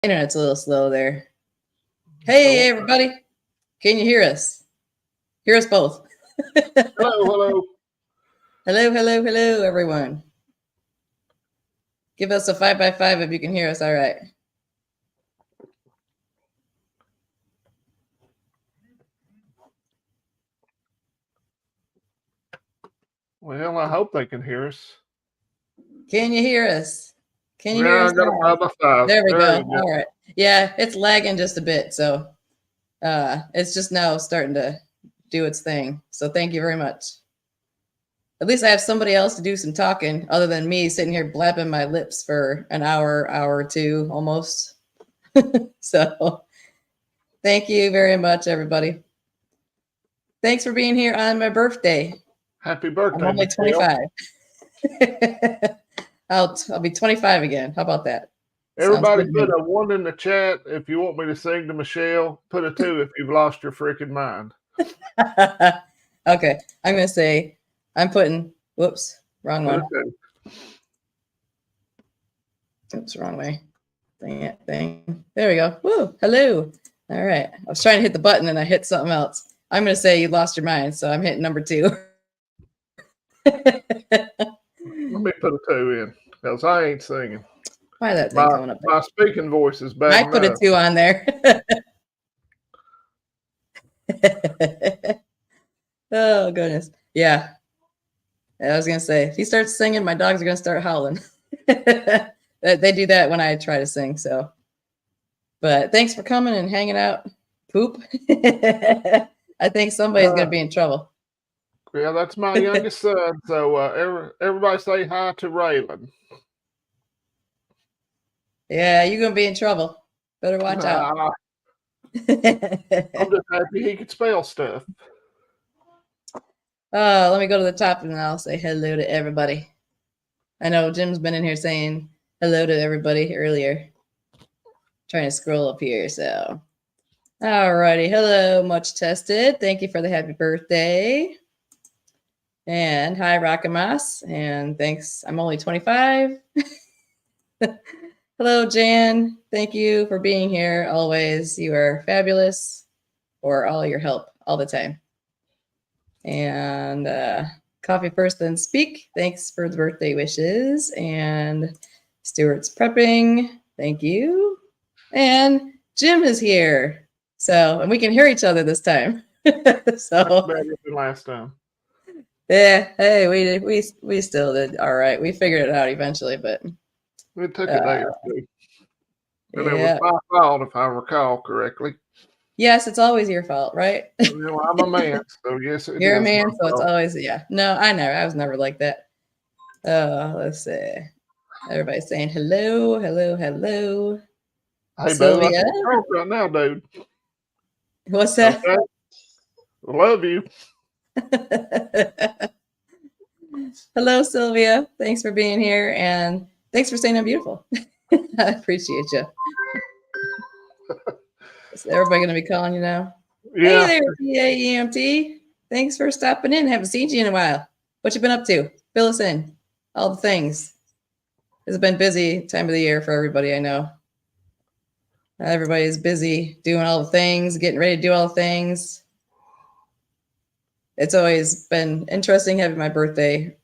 Internet's a little slow there. Hey, everybody. Can you hear us? Hear us both. Hello. Hello, everyone. Give us a 5x5 if you can hear us. All right. Well, I hope they can hear us. Can you hear us? Can you hear us? I got a 5x5. There we go. All right. Yeah, it's lagging just a bit. So it's just now starting to do its thing. So thank you very much. At least I have somebody else to do some talking other than me sitting here blabbing my lips for an hour or two almost. So thank you very much, everybody. Thanks for being here on my birthday. Happy birthday. I'm only 25. I'll be 25 again. How about that? Everybody put a 1 in the chat if you want me to sing to Michelle. Put a 2 if you've lost your freaking mind. Okay. I'm going to say, I'm putting, whoops, wrong one. Oops, wrong way. Thing. There we go. Woo, hello. All right. I was trying to hit the button and I hit something else. I'm going to say you lost your mind, so I'm hitting number 2. Let me put a 2 in, because I ain't singing. Why that thing coming up there? My speaking voice is bad. I put a 2 on there. Oh, goodness. Yeah. I was going to say, if he starts singing, my dogs are going to start howling. They do that when I try to sing, so. But thanks for coming and hanging out. Poop. I think somebody's going to be in trouble. Yeah, that's my youngest son. So everybody say hi to Raylan. Yeah, you're going to be in trouble. Better watch out. I'm just happy he could spell stuff. Let me go to the top and I'll say hello to everybody. I know Jim's been in here saying hello to everybody earlier. Trying to scroll up here, so. Alrighty, hello, much tested. Thank you for the happy birthday. And hi, Rakamas, and thanks. I'm only 25. Hello, Jan. Thank you for being here always. You are fabulous for all your help all the time. And coffee first, then speak. Thanks for the birthday wishes. And Stuart's prepping. Thank you. And Jim is here. So, and we can hear each other this time. So that's better than last time. Yeah, hey, we still did all right. We figured it out eventually, but it took a day or two. And it was my fault, if I recall correctly. Yes, it's always your fault, right? Well, I'm a man, so yes, it You're is a man, so fault. it's always No, I was never like that. Let's see. Everybody's saying hello. Hey, Sylvia, boo, right now, dude. What's that? Okay. Love you. Hello, Sylvia. Thanks for being here, and thanks for saying I'm beautiful. I appreciate you. Is everybody going to be calling you now? Yeah. Hey there, PAEMT. Thanks for stopping in. Haven't seen you in a while. What you been up to? Fill us in. All the things. It's been busy time of the year for everybody, I know. Everybody's busy doing all the things, getting ready to do all the things. It's always been interesting having my birthday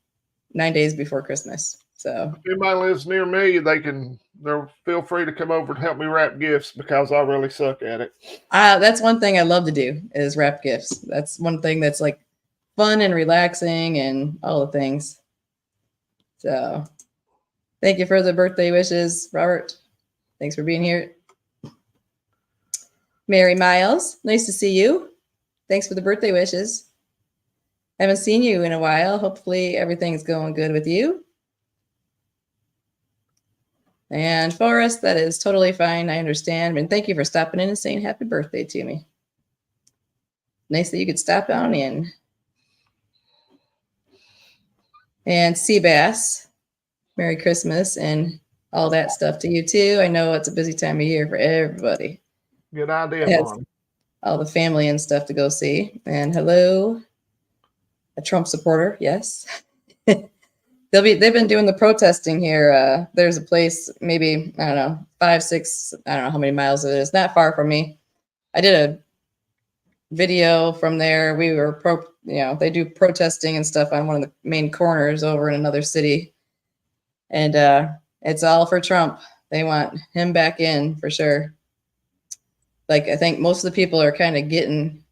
9 days before Christmas. So if anybody lives near me, they'll feel free to come over and help me wrap gifts, because I really suck at it. That's one thing I love to do, is wrap gifts. That's one thing that's like fun and relaxing and all the things. So thank you for the birthday wishes, Robert. Thanks for being here. Mary Miles, nice to see you. Thanks for the birthday wishes. Haven't seen you in a while. Hopefully everything's going good with you. And Forrest, that is totally fine. I understand. And thank you for stopping in and saying happy birthday to me. Nice that you could stop on in. And Seabass, Merry Christmas and all that stuff to you too. I know it's a busy time of year for everybody. Good idea, Mom. All the family and stuff to go see. And hello, a Trump supporter, yes. they've been doing the protesting here. There's a place, maybe, I don't know, 5, 6, I don't know how many miles it is, not far from me. I did a video from there. We were they do protesting and stuff on one of the main corners over in another city. And it's all for Trump. They want him back in for sure. Like, I think most of the people are kind of getting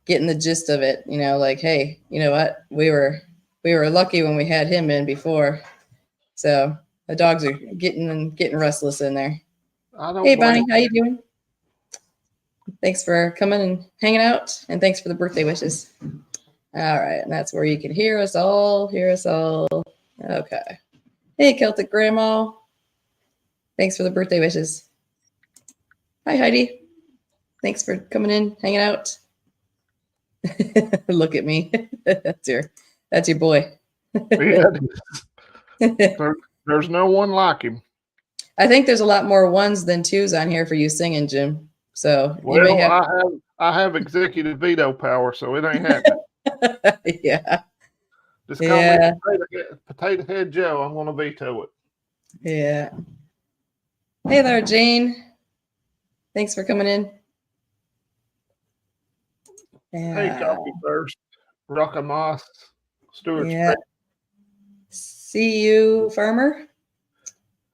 the gist of it, like, hey, you know what? We were lucky when we had him in before. So the dogs are getting restless in there. Hey, Bonnie, how you doing? Thanks for coming and hanging out, and thanks for the birthday wishes. All right, and that's where you can hear us all. Okay. Hey, Celtic Grandma. Thanks for the birthday wishes. Hi, Heidi. Thanks for coming in, hanging out. Look at me. That's your boy. Yeah. There's no one like him. I think there's a lot more ones than twos on here for you singing, Jim. So you may have. I have executive veto power, so it ain't happening. Yeah. Just call me Potato Head Joe. I'm gonna veto it. Yeah. Hey there, Jane. Thanks for coming in. Hey, Coffee First, Rockamoss, Stuart. Yeah. See you, Farmer.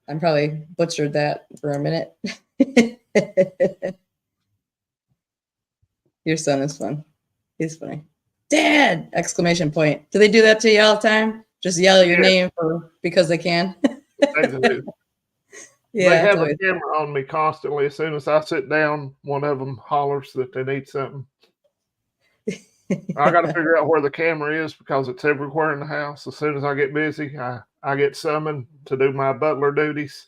I'm probably butchered that for a minute. Your son is fun. He's funny. Dad! Exclamation point. Do they do that to you all the time? Just yell your name because they can? They do. Yeah, they have a camera on me constantly. As soon as I sit down, one of them hollers that they need something. I got to figure out where the camera is because it's everywhere in the house. As soon as I get busy, I get summoned to do my butler duties.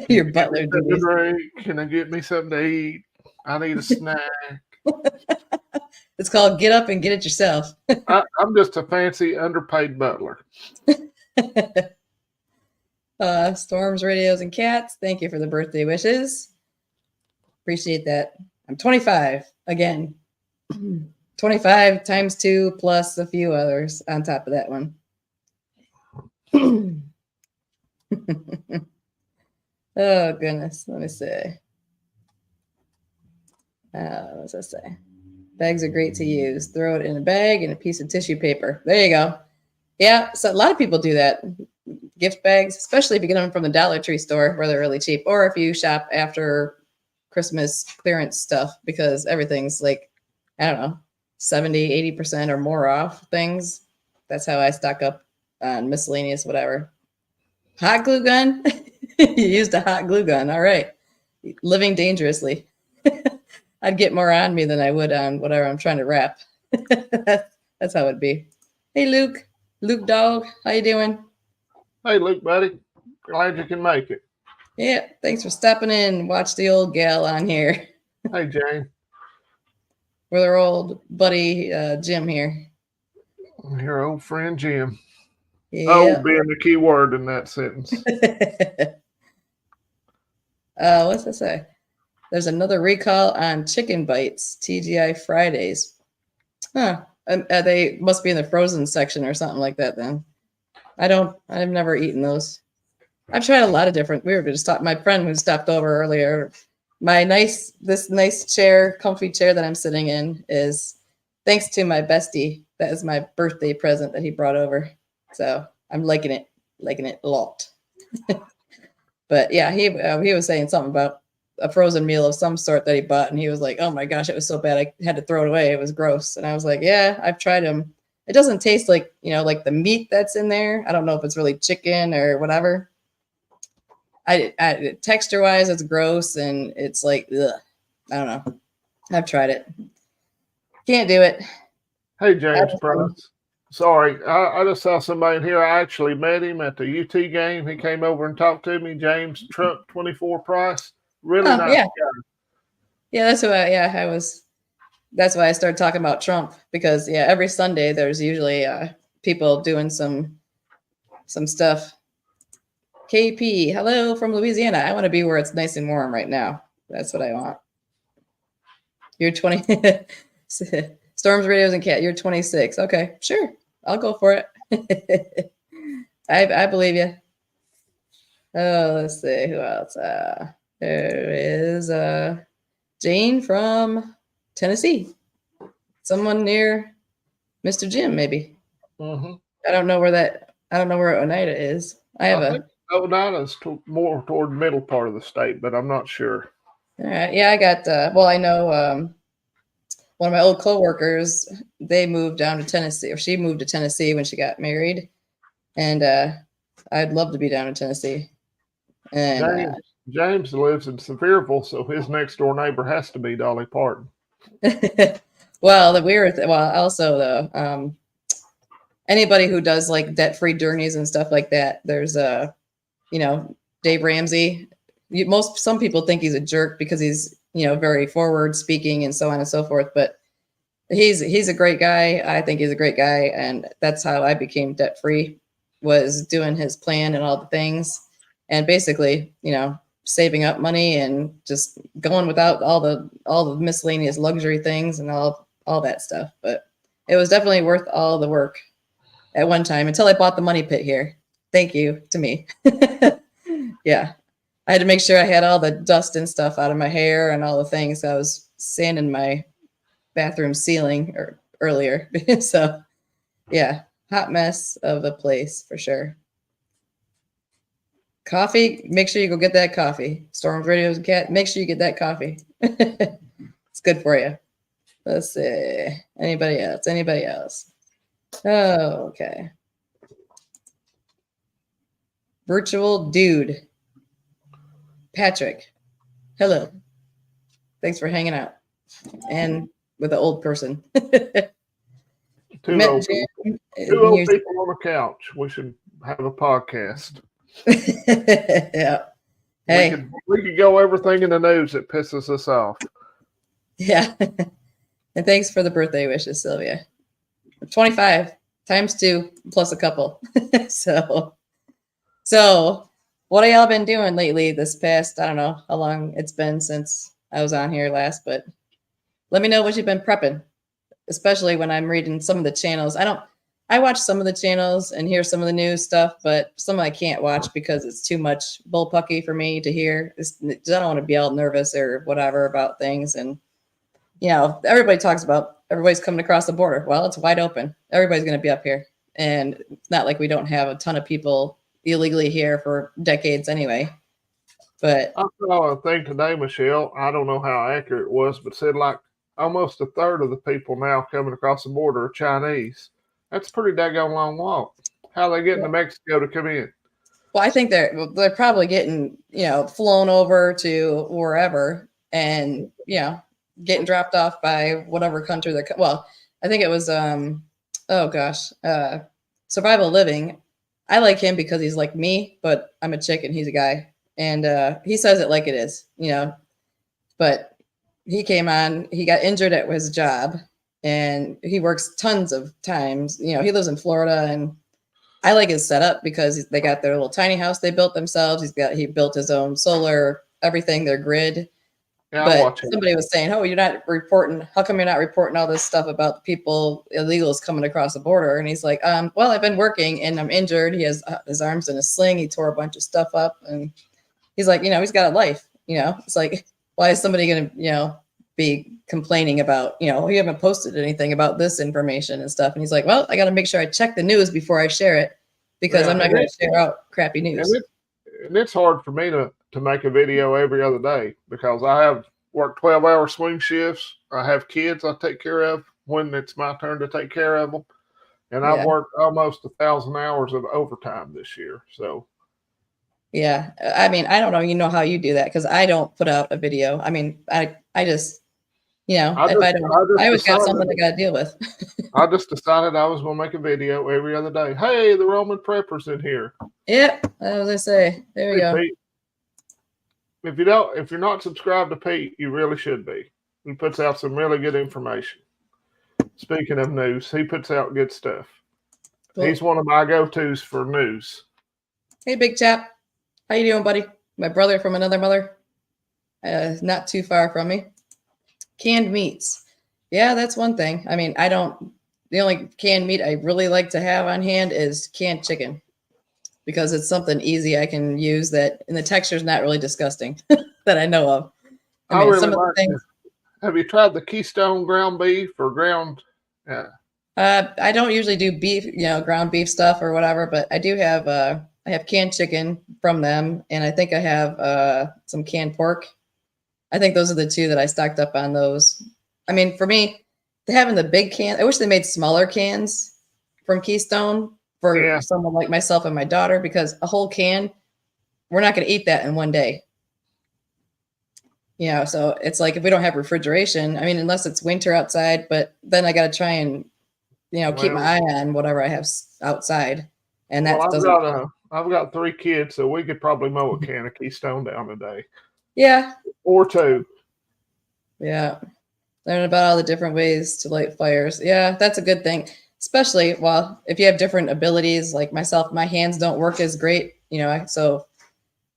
Your butler duties. Can I get me something to eat? I need a snack. It's called get up and get it yourself. I'm just a fancy underpaid butler. Storms, radios, and cats. Thank you for the birthday wishes. Appreciate that. I'm 25 again. 25 times 2 plus a few others on top of that one. Oh, goodness. Let me see. What does that say? Bags are great to use. Throw it in a bag and a piece of tissue paper. There you go. Yeah, so a lot of people do that. Gift bags, especially if you get them from the Dollar Tree store where they're really cheap, or if you shop after Christmas clearance stuff, because everything's like, I don't know, 70, 80% or more off things. That's how I stock up on miscellaneous whatever. Hot glue gun? You used a hot glue gun. All right. Living dangerously. I'd get more on me than I would on whatever I'm trying to wrap. That's how it'd be. Hey, Luke. Luke dog. How you doing? Hey, Luke, buddy. Glad you can make it. Yeah. Thanks for stopping in. Watch the old gal on here. Hey, Jane. With our old buddy Jim here. Your old friend Jim. Yeah. Old being the key word in that sentence. What's that say? There's another recall on chicken bites, TGI Fridays. Huh. They must be in the frozen section or something like that then. I've never eaten those. I've tried a lot of different, we were just talking, my friend who stopped over earlier, this nice chair, comfy chair that I'm sitting in is thanks to my bestie. That is my birthday present that he brought over. So I'm liking it a lot. But yeah, he was saying something about a frozen meal of some sort that he bought, and he was like, "Oh my gosh, it was so bad I had to throw it away. It was gross." And I was like, "Yeah, I've tried them. It doesn't taste like like the meat that's in there. I don't know if it's really chicken or whatever. I texture wise, it's gross, and it's like, ugh. I don't know. I've tried it. Can't do it." Hey, James Price. Sorry, I just saw somebody in here. I actually met him at the UT game. He came over and talked to me. James Trump 24 Price. Really nice guy. Yeah, that's who I was. That's why I started talking about Trump, because every Sunday there's usually people doing some stuff. KP, hello from Louisiana. I want to be where it's nice and warm right now. That's what I want. You're 20. Storms, radios, and cat. You're 26. Okay, sure. I'll go for it. I believe you. Oh, let's see who else. There is Jane from Tennessee. Someone near Mr. Jim, maybe. Mm-hmm. I don't know where Oneida is. I think Oneida's more toward the middle part of the state, but I'm not sure. All right. Yeah, I got. Well, I know one of my old coworkers. They moved down to Tennessee, or she moved to Tennessee when she got married, and I'd love to be down in Tennessee. And James lives in Sevierville, so his next door neighbor has to be Dolly Parton. well, also though, anybody who does like debt-free journeys and stuff like that, there's Dave Ramsey. Some people think he's a jerk because he's very forward speaking and so on and so forth, but he's a great guy. I think he's a great guy, and that's how I became debt-free, was doing his plan and all the things, and basically saving up money and just going without all the miscellaneous luxury things and all that stuff. But it was definitely worth all the work at one time until I bought the money pit here. Thank you to me. Yeah. I had to make sure I had all the dust and stuff out of my hair and all the things. I was sanding my bathroom ceiling earlier. So yeah, hot mess of a place for sure. Coffee, make sure you go get that coffee. Storm's Radio's cat, make sure you get that coffee. It's good for you. Let's see. Anybody else? Oh, okay. Virtual dude. Patrick. Hello. Thanks for hanging out. And with an old person. Two old people on the couch. We should have a podcast. Yeah. Hey. We could go everything in the news that pisses us off. Yeah. And thanks for the birthday wishes, Sylvia. 25 times 2 plus a couple. So what have y'all been doing lately this past, I don't know how long it's been since I was on here last, but let me know what you've been prepping, especially when I'm reading some of the channels. I watch some of the channels and hear some of the news stuff, but some I can't watch because it's too much bullpucky for me to hear. I don't want to be all nervous or whatever about things. And, everybody's coming across the border. Well, it's wide open. Everybody's going to be up here. And it's not like we don't have a ton of people illegally here for decades anyway. But I saw a thing today, Michelle. I don't know how accurate it was, but said like almost a third of the people now coming across the border are Chinese. That's a pretty daggone long walk. How are they getting to Mexico to come in? Well, I think they're probably getting, flown over to wherever and, getting dropped off by whatever country I think it was, Survival Living. I like him because he's like me, but I'm a chick and he's a guy. And he says it like it is, but he came on, he got injured at his job and he works tons of times. He lives in Florida, and I like his setup because they got their little tiny house they built themselves. He built his own solar, everything, their grid. Yeah, but somebody was saying, "Oh, you're not reporting. How come you're not reporting all this stuff about the people, illegals coming across the border?" And he's like, well, I've been working and I'm injured. He has his arms in a sling. He tore a bunch of stuff up, and he's like, he's got a life. It's like, why is somebody going to, be complaining about, you haven't posted anything about this information and stuff? And he's like, well, I got to make sure I check the news before I share it because I'm not going to share out crappy news. And it's hard for me to make a video every other day because I have worked 12-hour swing shifts. I have kids I take care of when it's my turn to take care of them. And I've worked almost 1,000 hours of overtime this year. So, yeah, I mean, I don't know, how you do that because I don't put out a video. I mean, I just, I always got something I got to deal with. I just decided I was going to make a video every other day. Hey, the Roman Prepper's in here. Yep, as I say, there we go. Pete, if you're not subscribed to Pete, you really should be. He puts out some really good information. Speaking of news, he puts out good stuff. Cool. He's one of my go-tos for news. Hey, big chap. How you doing, buddy? My brother from another mother. Not too far from me. Canned meats. Yeah, that's one thing. I mean, the only canned meat I really like to have on hand is canned chicken. because it's something easy I can use that, and the texture is not really disgusting that I know of. I I mean, really some of the like things. Have you tried the Keystone ground beef or ground? Yeah. I don't usually do beef, ground beef stuff or whatever, but I do have I have canned chicken from them, and I think I have some canned pork. I think those are the two that I stocked up on those. I mean, for me, having the big can, I wish they made smaller cans from Keystone for Yeah. someone like myself and my daughter, because a whole can, we're not going to eat that in one day. So it's like if we don't have refrigeration, I mean, unless it's winter outside, but then I got to try and keep Well, my eye on whatever I have outside, and well, that doesn't. I've got 3 kids, so we could probably mow a can of Keystone down a day Yeah, or two. yeah. Learn about all the different ways to light fires. Yeah, that's a good thing. Especially, well, if you have different abilities, like myself, my hands don't work as great. So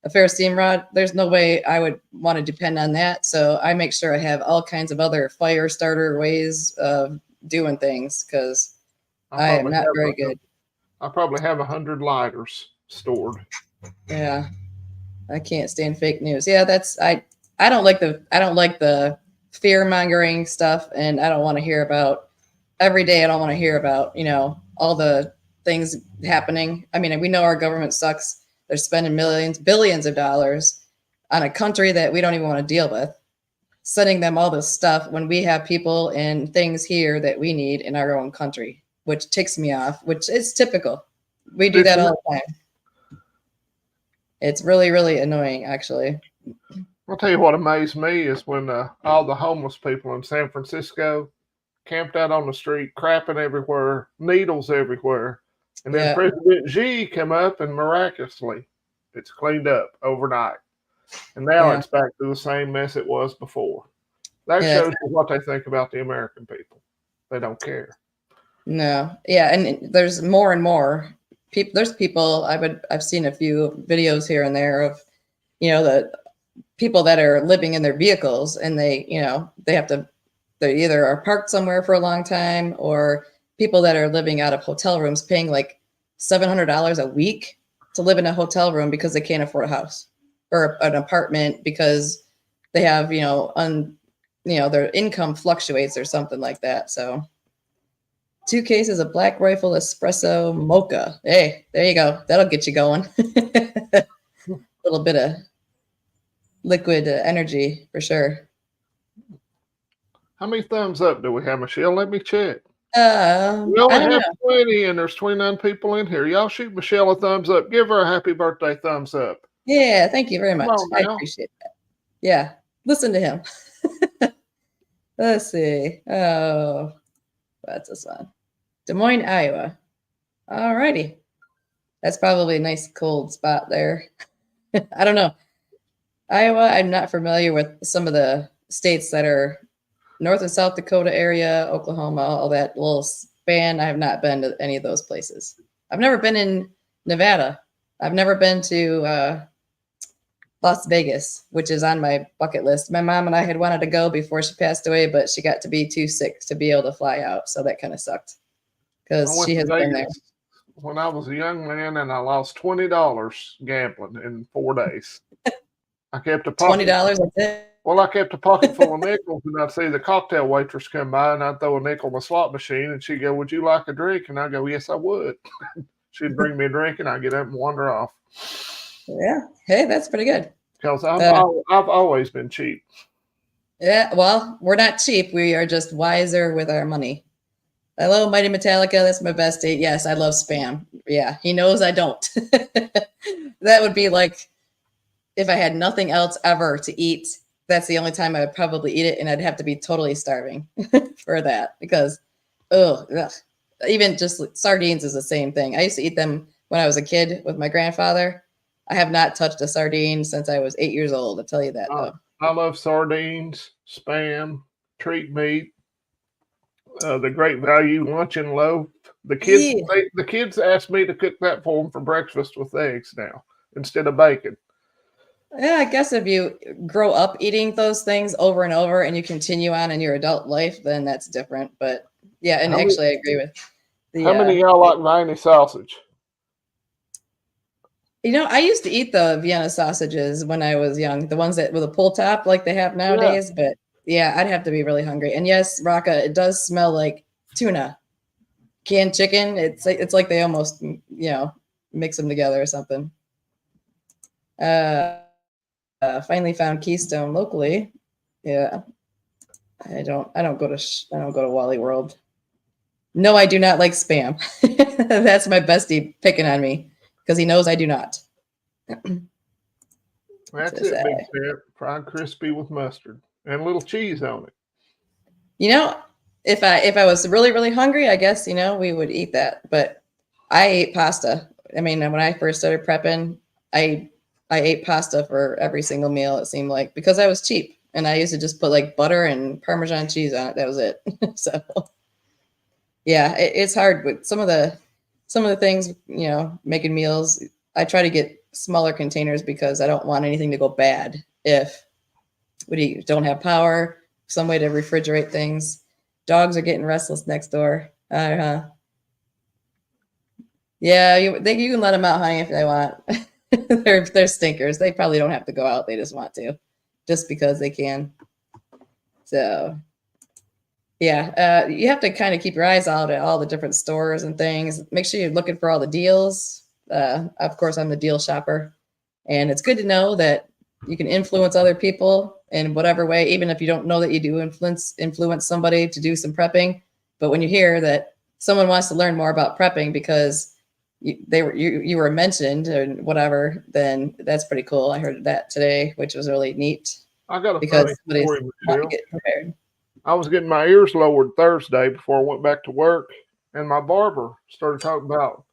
a ferrous steam rod, there's no way I would want to depend on that. So I make sure I have all kinds of other fire starter ways of doing things, because I am not very good. I probably have 100 lighters stored. Yeah, I can't stand fake news. Yeah, I don't like the fear mongering stuff, and I don't want to hear about every day. I don't want to hear about all the things happening. I mean, we know our government sucks. They're spending millions, billions of dollars on a country that we don't even want to deal with, sending them all this stuff when we have people and things here that we need in our own country, which ticks me off, which is typical. We do that all the time. It's really, really annoying, actually. I'll tell you what amazed me is when all the homeless people in San Francisco camped out on the street, crapping everywhere, needles everywhere. And then President Xi came up and miraculously it's cleaned up overnight. And now it's back to the same mess it was before. That shows you what they think about the American people. They don't care. No. Yeah, and there's more and more people. There's people I've seen a few videos here and there of the people that are living in their vehicles, and they either are parked somewhere for a long time, or people that are living out of hotel rooms paying like $700 a week to live in a hotel room because they can't afford a house or an apartment because they have their income fluctuates or something like that. So 2 cases of Black Rifle Espresso Mocha. Hey, there you go. That'll get you going. A little bit of liquid energy for sure. How many thumbs up do we have, Michelle? Let me check. We I only don't have know. 20, and there's 29 people in here. Y'all shoot Michelle a thumbs up. Give her a happy birthday thumbs up. Yeah, thank you very much. I now. appreciate that. Yeah, listen to him. Let's see. Oh, what's this one? Des Moines, Iowa. All righty. That's probably a nice cold spot there. I don't know. Iowa, I'm not familiar with some of the states that are North and South Dakota area, Oklahoma, all that little span. I have not been to any of those places. I've never been in Nevada. I've never been to Las Vegas, which is on my bucket list. My mom and I had wanted to go before she passed away, but she got to be too sick to be able to fly out. So that kind of sucked, because she has been there. When I was a young man, and I lost $20 gambling in 4 days. I kept a pocket. $20, that's it. Well, I kept a pocket full of nickels, and I'd see the cocktail waitress come by, and I'd throw a nickel in the slot machine, and she'd go, "Would you like a drink?" And I'd go, "Yes, I would." She'd bring me a drink, and I'd get up and wander off. Yeah. Hey, that's pretty good. Because I've always been cheap. Yeah, well, we're not cheap. We are just wiser with our money. Hello, Mighty Metallica. That's my best date. Yes, I love Spam. Yeah, he knows I don't. That would be like if I had nothing else ever to eat. That's the only time I would probably eat it, and I'd have to be totally starving for that, because, ugh. Even just sardines is the same thing. I used to eat them when I was a kid with my grandfather. I have not touched a sardine since I was 8 years old. I'll tell you that, though. I love sardines, Spam, treat meat, the Great Value luncheon loaf. The kids ask me to cook that for them for breakfast with eggs now instead of bacon. Yeah, I guess if you grow up eating those things over and over and you continue on in your adult life, then that's different. But yeah, and I agree with how many of y'all like Viney sausage? You know, I used to eat the Vienna sausages when I was young, the ones that with a pull top like they have Yeah. nowadays. But yeah, I'd have to be really hungry. And yes, Raka, it does smell like tuna, canned chicken. It's like they almost mix them together or something. Finally found Keystone locally. Yeah, I don't go to Wally World. No, I do not like spam. That's my bestie picking on me because he knows I do not. That's So it, Big sad. Step. Fried crispy with mustard and a little cheese on it. You know, if I was really really hungry, I guess we would eat that. But I ate pasta. I mean, when I first started prepping, I I ate pasta for every single meal. It seemed like because I was cheap and I used to just put like butter and Parmesan cheese on it. That was it. So yeah, it's hard with some of the things, making meals. I try to get smaller containers because I don't want anything to go bad if we don't have power, some way to refrigerate things. Dogs are getting restless next door. Yeah, you can let them out, honey, if they want. They're stinkers. They probably don't have to go out. They just want to, just because they can. So yeah, you have to kind of keep your eyes out at all the different stores and things. Make sure you're looking for all the deals. Of course, I'm the deal shopper, and it's good to know that you can influence other people in whatever way, even if you don't know that you do influence somebody to do some prepping. But when you hear that someone wants to learn more about prepping because you were mentioned or whatever, then that's pretty cool. I heard that today, which was really neat I got a because funny somebody's story, wanting to Michelle. get prepared. I was getting my ears lowered Thursday before I went back to work, and my barber started talking about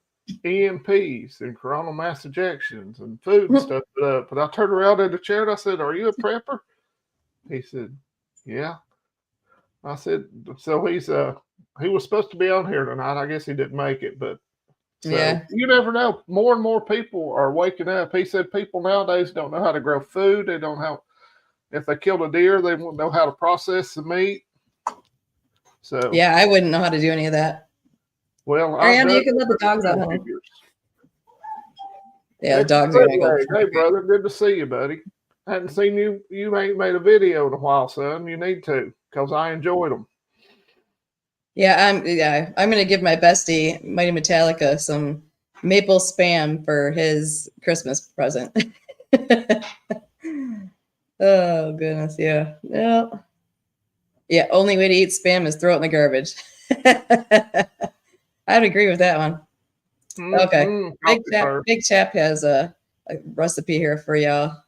EMPs and coronal mass ejections and food and stuff. But I turned around in the chair and I said, "Are you a prepper?" He said, "Yeah." I said, "So he was supposed to be on here tonight. I guess he didn't make it, but so Yeah. you never know. More and more people are waking up." He said people nowadays don't know how to grow food. They don't know if they killed a deer, they won't know how to process the meat. So Yeah, I wouldn't know how to do any of that. well, I've Ariana, done you can it let the for dogs out, 10 honey. years. Yeah, the It's dogs are gonna go. Hey, brother, good to see you, buddy. I hadn't seen you. You ain't made a video in a while, son. You need to, because I enjoyed them. I'm gonna give my bestie Mighty Metallica some maple spam for his Christmas present. Oh goodness, yeah. No. Yeah, only way to eat spam is throw it in the garbage. I'd agree with that one. Okay. Big Chap has a recipe here for y'all.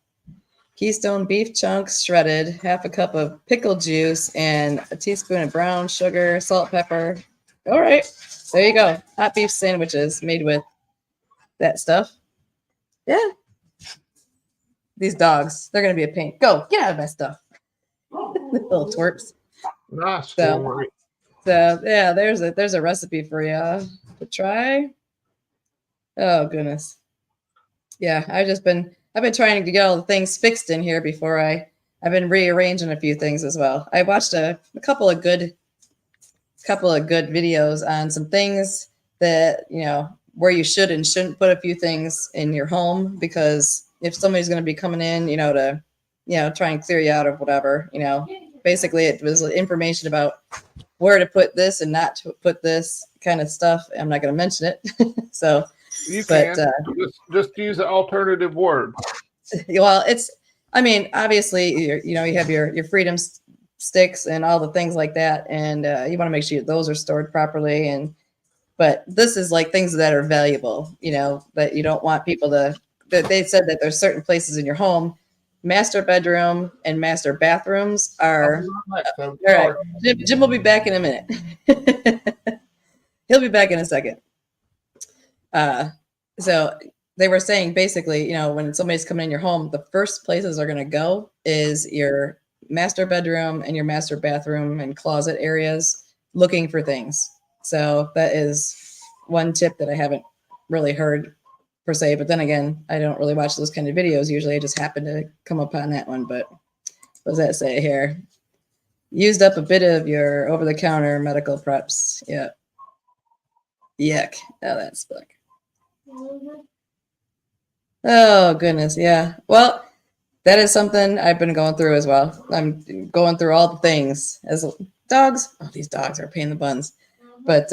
Keystone beef chunks shredded, half a cup of pickle juice, and a teaspoon of brown sugar, salt, pepper. All right, there you go. Hot beef sandwiches made with that stuff. Yeah, these dogs, they're going to be a pain. Go, get out of my stuff. Little twerps. Nice So, for yeah, there's a recipe for you to try. Oh, goodness. Yeah, I've been trying to get all the things fixed in here before I've been rearranging a few things as well. I watched a couple of good videos on some things that, where you should and shouldn't put a few things in your home, because if somebody's going to be coming in, to, try and clear you out of whatever, basically it was information about where to put this and not to put this kind of stuff. I'm not going to mention it. So, you. but, Can just use an alternative word. well, I mean, obviously, you have your freedom sticks and all the things like that, and you want to make sure those are stored properly. But this is like things that are valuable, that you don't want people to. That they said that there's certain places in your home, master bedroom and master bathrooms are. All right, Jim will be back in a minute. He'll be back in a second. So they were saying basically, when somebody's coming in your home, the first places are going to go is your master bedroom and your master bathroom and closet areas, looking for things. So that is one tip that I haven't really heard per se. But then again, I don't really watch those kind of videos. Usually I just happen to come upon that one. But what does that say here? Used up a bit of your over-the-counter medical preps. Yeah. Yuck. Oh, that's fuck. Oh, goodness. Yeah. Well, that is something I've been going through as well. I'm going through all the things as dogs. Oh, these dogs are a pain in the buns. But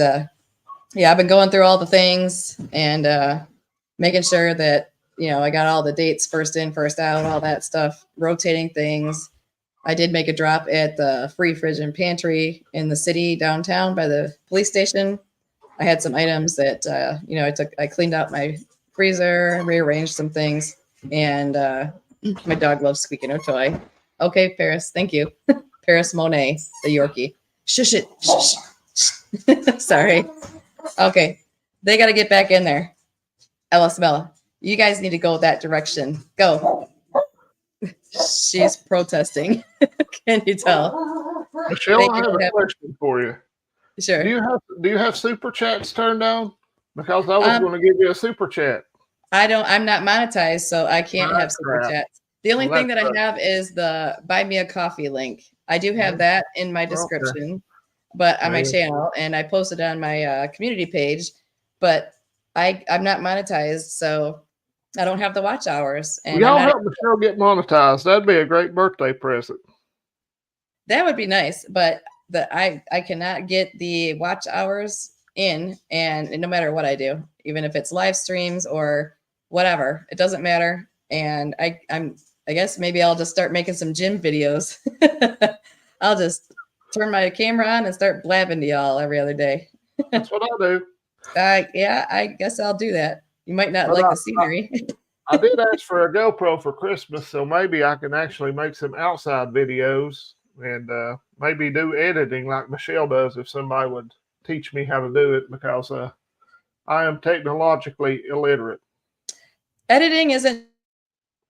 yeah, I've been going through all the things and making sure that, I got all the dates first in, first out, all that stuff, rotating things. I did make a drop at the free fridge and pantry in the city downtown by the police station. I had some items that, I cleaned out my freezer, rearranged some things, and my dog loves squeaking her toy. Okay, Paris, thank you. Paris Monet, the Yorkie. Shush it. Shush. Sorry. Okay, they got to get back in there. Ella Smella, you guys need to go that direction. Go. She's protesting. Can you tell? Michelle, Thank I you have for a having. question for you. Sure. Do you have super chats turned on? Because I was Um, going to give you a super chat. I'm not monetized, so I can't have That's super crap. chats. The only Well, thing that's that I crap. have is the buy me a coffee link. I do have that in my Okay. description, but on my Yeah. channel, and I posted on my community page, but I'm not monetized, so I don't have the watch hours, and I'm Y'all not. help Michelle get monetized. That'd be a great birthday present. That would be nice, but I cannot get the watch hours in, and no matter what I do, even if it's live streams or whatever, it doesn't matter. And I guess maybe I'll just start making some gym videos. I'll just turn my camera on and start blabbing to y'all every other day. That's what I do. Yeah, I guess I'll do that. You might not But like the scenery. I did ask for a GoPro for Christmas, so maybe I can actually make some outside videos and maybe do editing like Michelle does if somebody would teach me how to do it because I am technologically illiterate. Editing isn't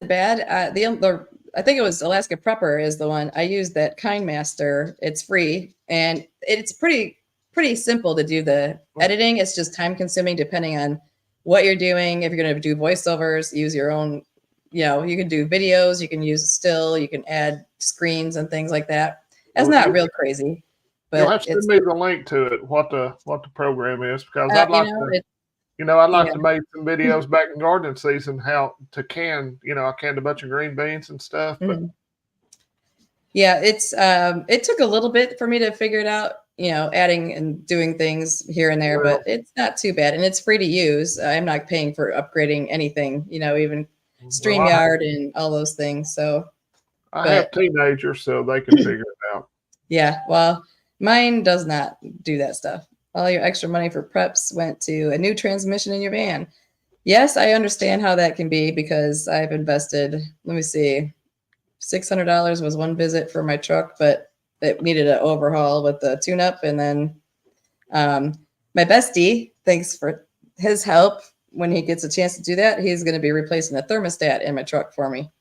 bad. I think it was Alaska Prepper is the one I used. That Kind Master. It's free and it's pretty simple to do the editing. It's just time consuming depending on what you're doing. If you're going to do voiceovers, use your own. You can do videos. You can use still. You can add screens and things like that. It's Well, not real crazy, you'll but have to send it's me the link to it, what the program is, because I'd you like know to. it. I'd like Yeah. to make some videos back in gardening season how to can. I canned a bunch of green beans and stuff, but Mhm. Yeah, it took a little bit for me to figure it out, adding and doing things here and there, well, but it's not too bad and it's free to use. I'm not paying for upgrading anything, even well, I StreamYard and all those things. So, I have but teenagers, so they can figure it out. yeah, well, mine does not do that stuff. All your extra money for preps went to a new transmission in your van. Yes, I understand how that can be because I've invested, let me see, $600 was one visit for my truck, but it needed an overhaul with the tune-up. And then my bestie, thanks for his help. When he gets a chance to do that, he's going to be replacing a thermostat in my truck for me.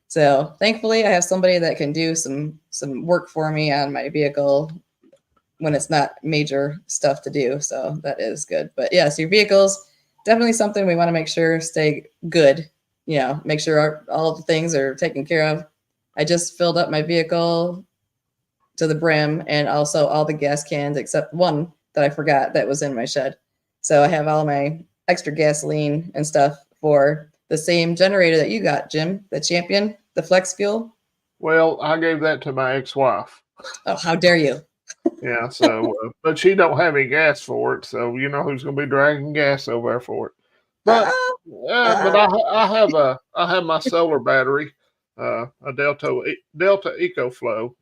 So thankfully, I have somebody that can do some work for me on my vehicle when it's not major stuff to do. So that is good. But yes, your vehicles definitely something we want to make sure stay good. Make sure all the things are taken care of. I just filled up my vehicle to the brim and also all the gas cans except one that I forgot that was in my shed. So I have all my extra gasoline and stuff for the same generator that you got, Jim, the Champion, the Flex Fuel. Well, I gave that to my ex-wife. Oh, how dare you? Yeah, so but she don't have any gas for it, so you know who's going to be dragging gas over there for it. But but I have my solar battery, a Delta EcoFlow,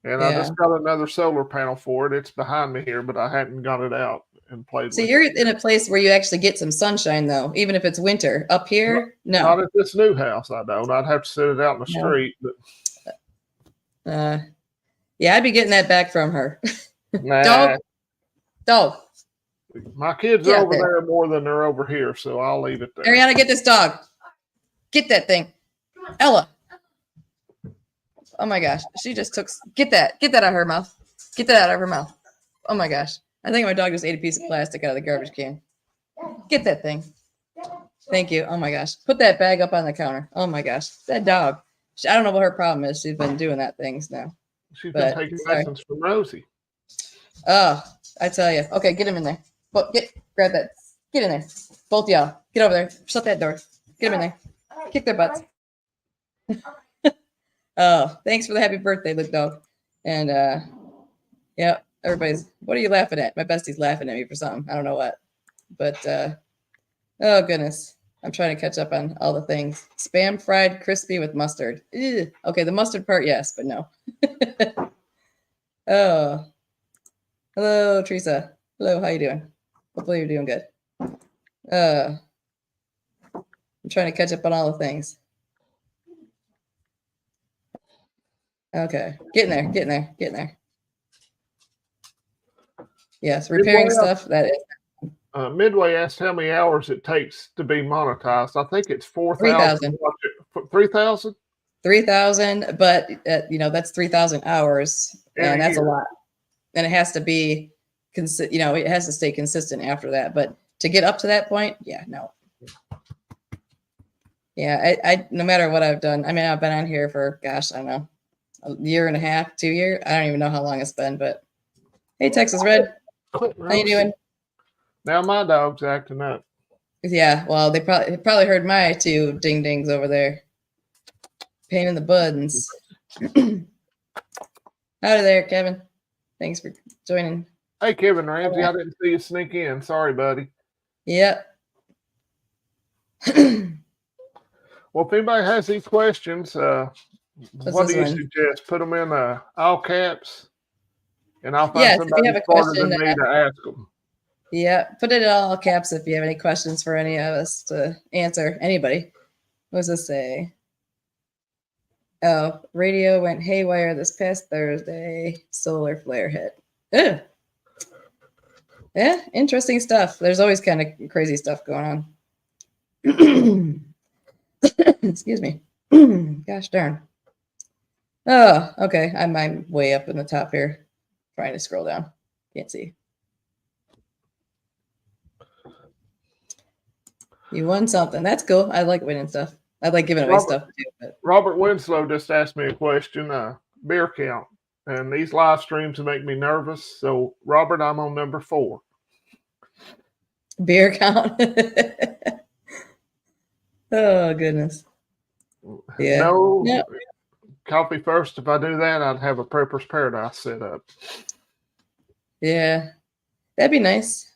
and I Yeah. just got another solar panel for it. It's behind me here, but I hadn't got it out and played So with you're it. in a place where you actually get some sunshine, though, even if it's winter. Up here, Not no. at this new house, I don't. I'd have to sit it out in the No. street, but Yeah, I'd be getting that back from her. nah. Dog. My kids Get are out over there. there more than they're over here, so I'll leave it there. Ariana, get this dog. Get that thing. Ella. Oh my gosh. She just get that out of her mouth. Get that out of her mouth. Oh my gosh. I think my dog just ate a piece of plastic out of the garbage can. Get that thing. Thank you. Oh my gosh. Put that bag up on the counter. Oh my gosh. That dog. I don't know what her problem is. She's been doing that things now. She's been But taking sorry. lessons from Rosie. Oh, I tell you. Okay, get him in there. Grab that. Get in there. Both y'all. Get over there. Shut that door. Get them in there. Kick their butts. Oh, thanks for the happy birthday, Luke Dog. And yeah, everybody's. What are you laughing at? My bestie's laughing at me for something. I don't know what. But oh goodness, I'm trying to catch up on all the things. Spam fried crispy with mustard. Ew. Okay, the mustard part, yes, but no. Oh, hello, Teresa. Hello, how you doing? Hopefully you're doing good. I'm trying to catch up on all the things. Okay, getting there. Yes, repairing stuff. That is Midway asked how many hours it takes to be monetized. I think it's 3,000. 3,000? 3,000, but that's 3,000 hours, and that's a lot. And it has to be, it has to stay consistent after that. But to get up to that point, yeah, no. Yeah, I no matter what I've done. I mean, I've been on here for, gosh, I don't know, a year and a half, 2 years. I don't even know how long it's been. But hey, Texas Red, how you doing? Now my dog's acting up. Yeah, well, they probably heard my two ding dings over there. Pain in the buttons. Howdy there, Kevin. Thanks for joining. Hey, Kevin Ramsey, I didn't see you sneak in. Sorry, buddy. Yep. Well, if anybody has any questions, what do you suggest? Put them in all caps, and I'll find somebody smarter than me to ask them. Yeah, put it in all caps if you have any questions for any of us to answer. Anybody. What does this say? Oh, radio went haywire this past Thursday. Solar flare hit. Ugh. Yeah, interesting stuff. There's always kind of crazy stuff going on. Excuse me. Gosh darn. Oh, okay. I'm way up in the top here. Trying to scroll down. Can't see. You won something. That's cool. I like winning stuff. I like giving away stuff too. But. Robert Winslow just asked me a question. Beer count. And these live streams make me nervous. So, Robert, I'm on number 4. Beer count? Oh, goodness. Yeah. No. Yep. Coffee first. If I do that, I'd have a Prepper's Paradise set up. Yeah. That'd be nice.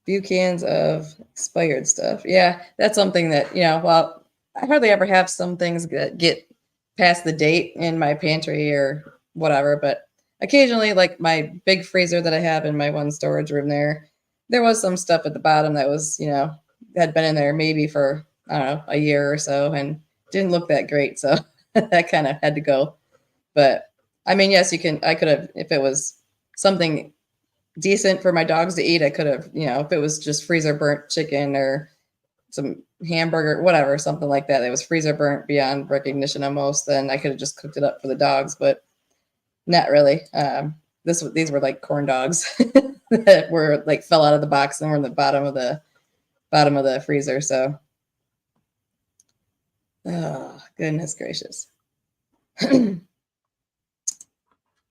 Few cans of expired stuff. Yeah, that's something that, well, I hardly ever have some things that get past the date in my pantry or whatever, but occasionally, like my big freezer that I have in my one storage room there was some stuff at the bottom that was, had been in there maybe for, I don't know, a year or so and didn't look that great. So that kind of had to go. But I mean, yes, I could have, if it was something decent for my dogs to eat, I could have, if it was just freezer burnt chicken or some hamburger, whatever, something like that was freezer burnt beyond recognition almost, then I could have just cooked it up for the dogs, but not really. These were like corn dogs that were like fell out of the box and were in the bottom of the freezer. So, oh goodness gracious.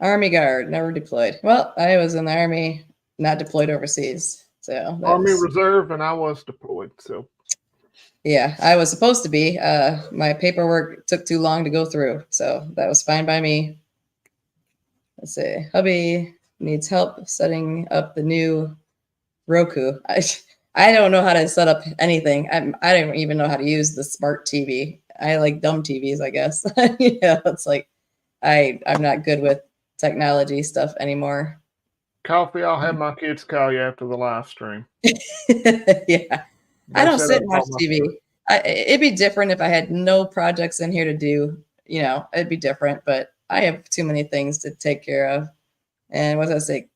Army Guard, never deployed. Well, I was in the Army, not deployed overseas. So Army Reserve, and I was deployed. So yeah, I was supposed to be. My paperwork took too long to go through, so that was fine by me. Let's see. Hubby needs help setting up the new Roku. I don't know how to set up anything. I don't even know how to use the smart TV. I like dumb TVs, I guess. It's like I'm not good with technology stuff anymore. Coffee, I'll have my kids call you after the live stream. Yeah. I don't sit and watch TV. It'd be different if I had no projects in here to do. It'd be different, but I have too many things to take care of. And what does I say?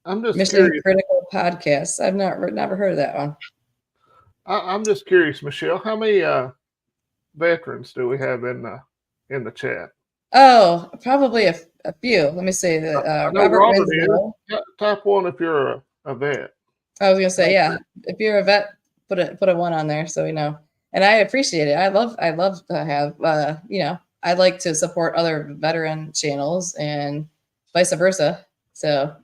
I'm just Mission curious. Critical Podcasts. I've never heard of that one. I'm just curious, Michelle. How many veterans do we have in the chat? Oh, probably a few. Let me see. Robert Winslow. Type 1 if you're a vet. I was gonna say, yeah. If you're a vet, put a 1 on there so we know. And I appreciate it. I love to have I like to support other veteran channels and vice versa. So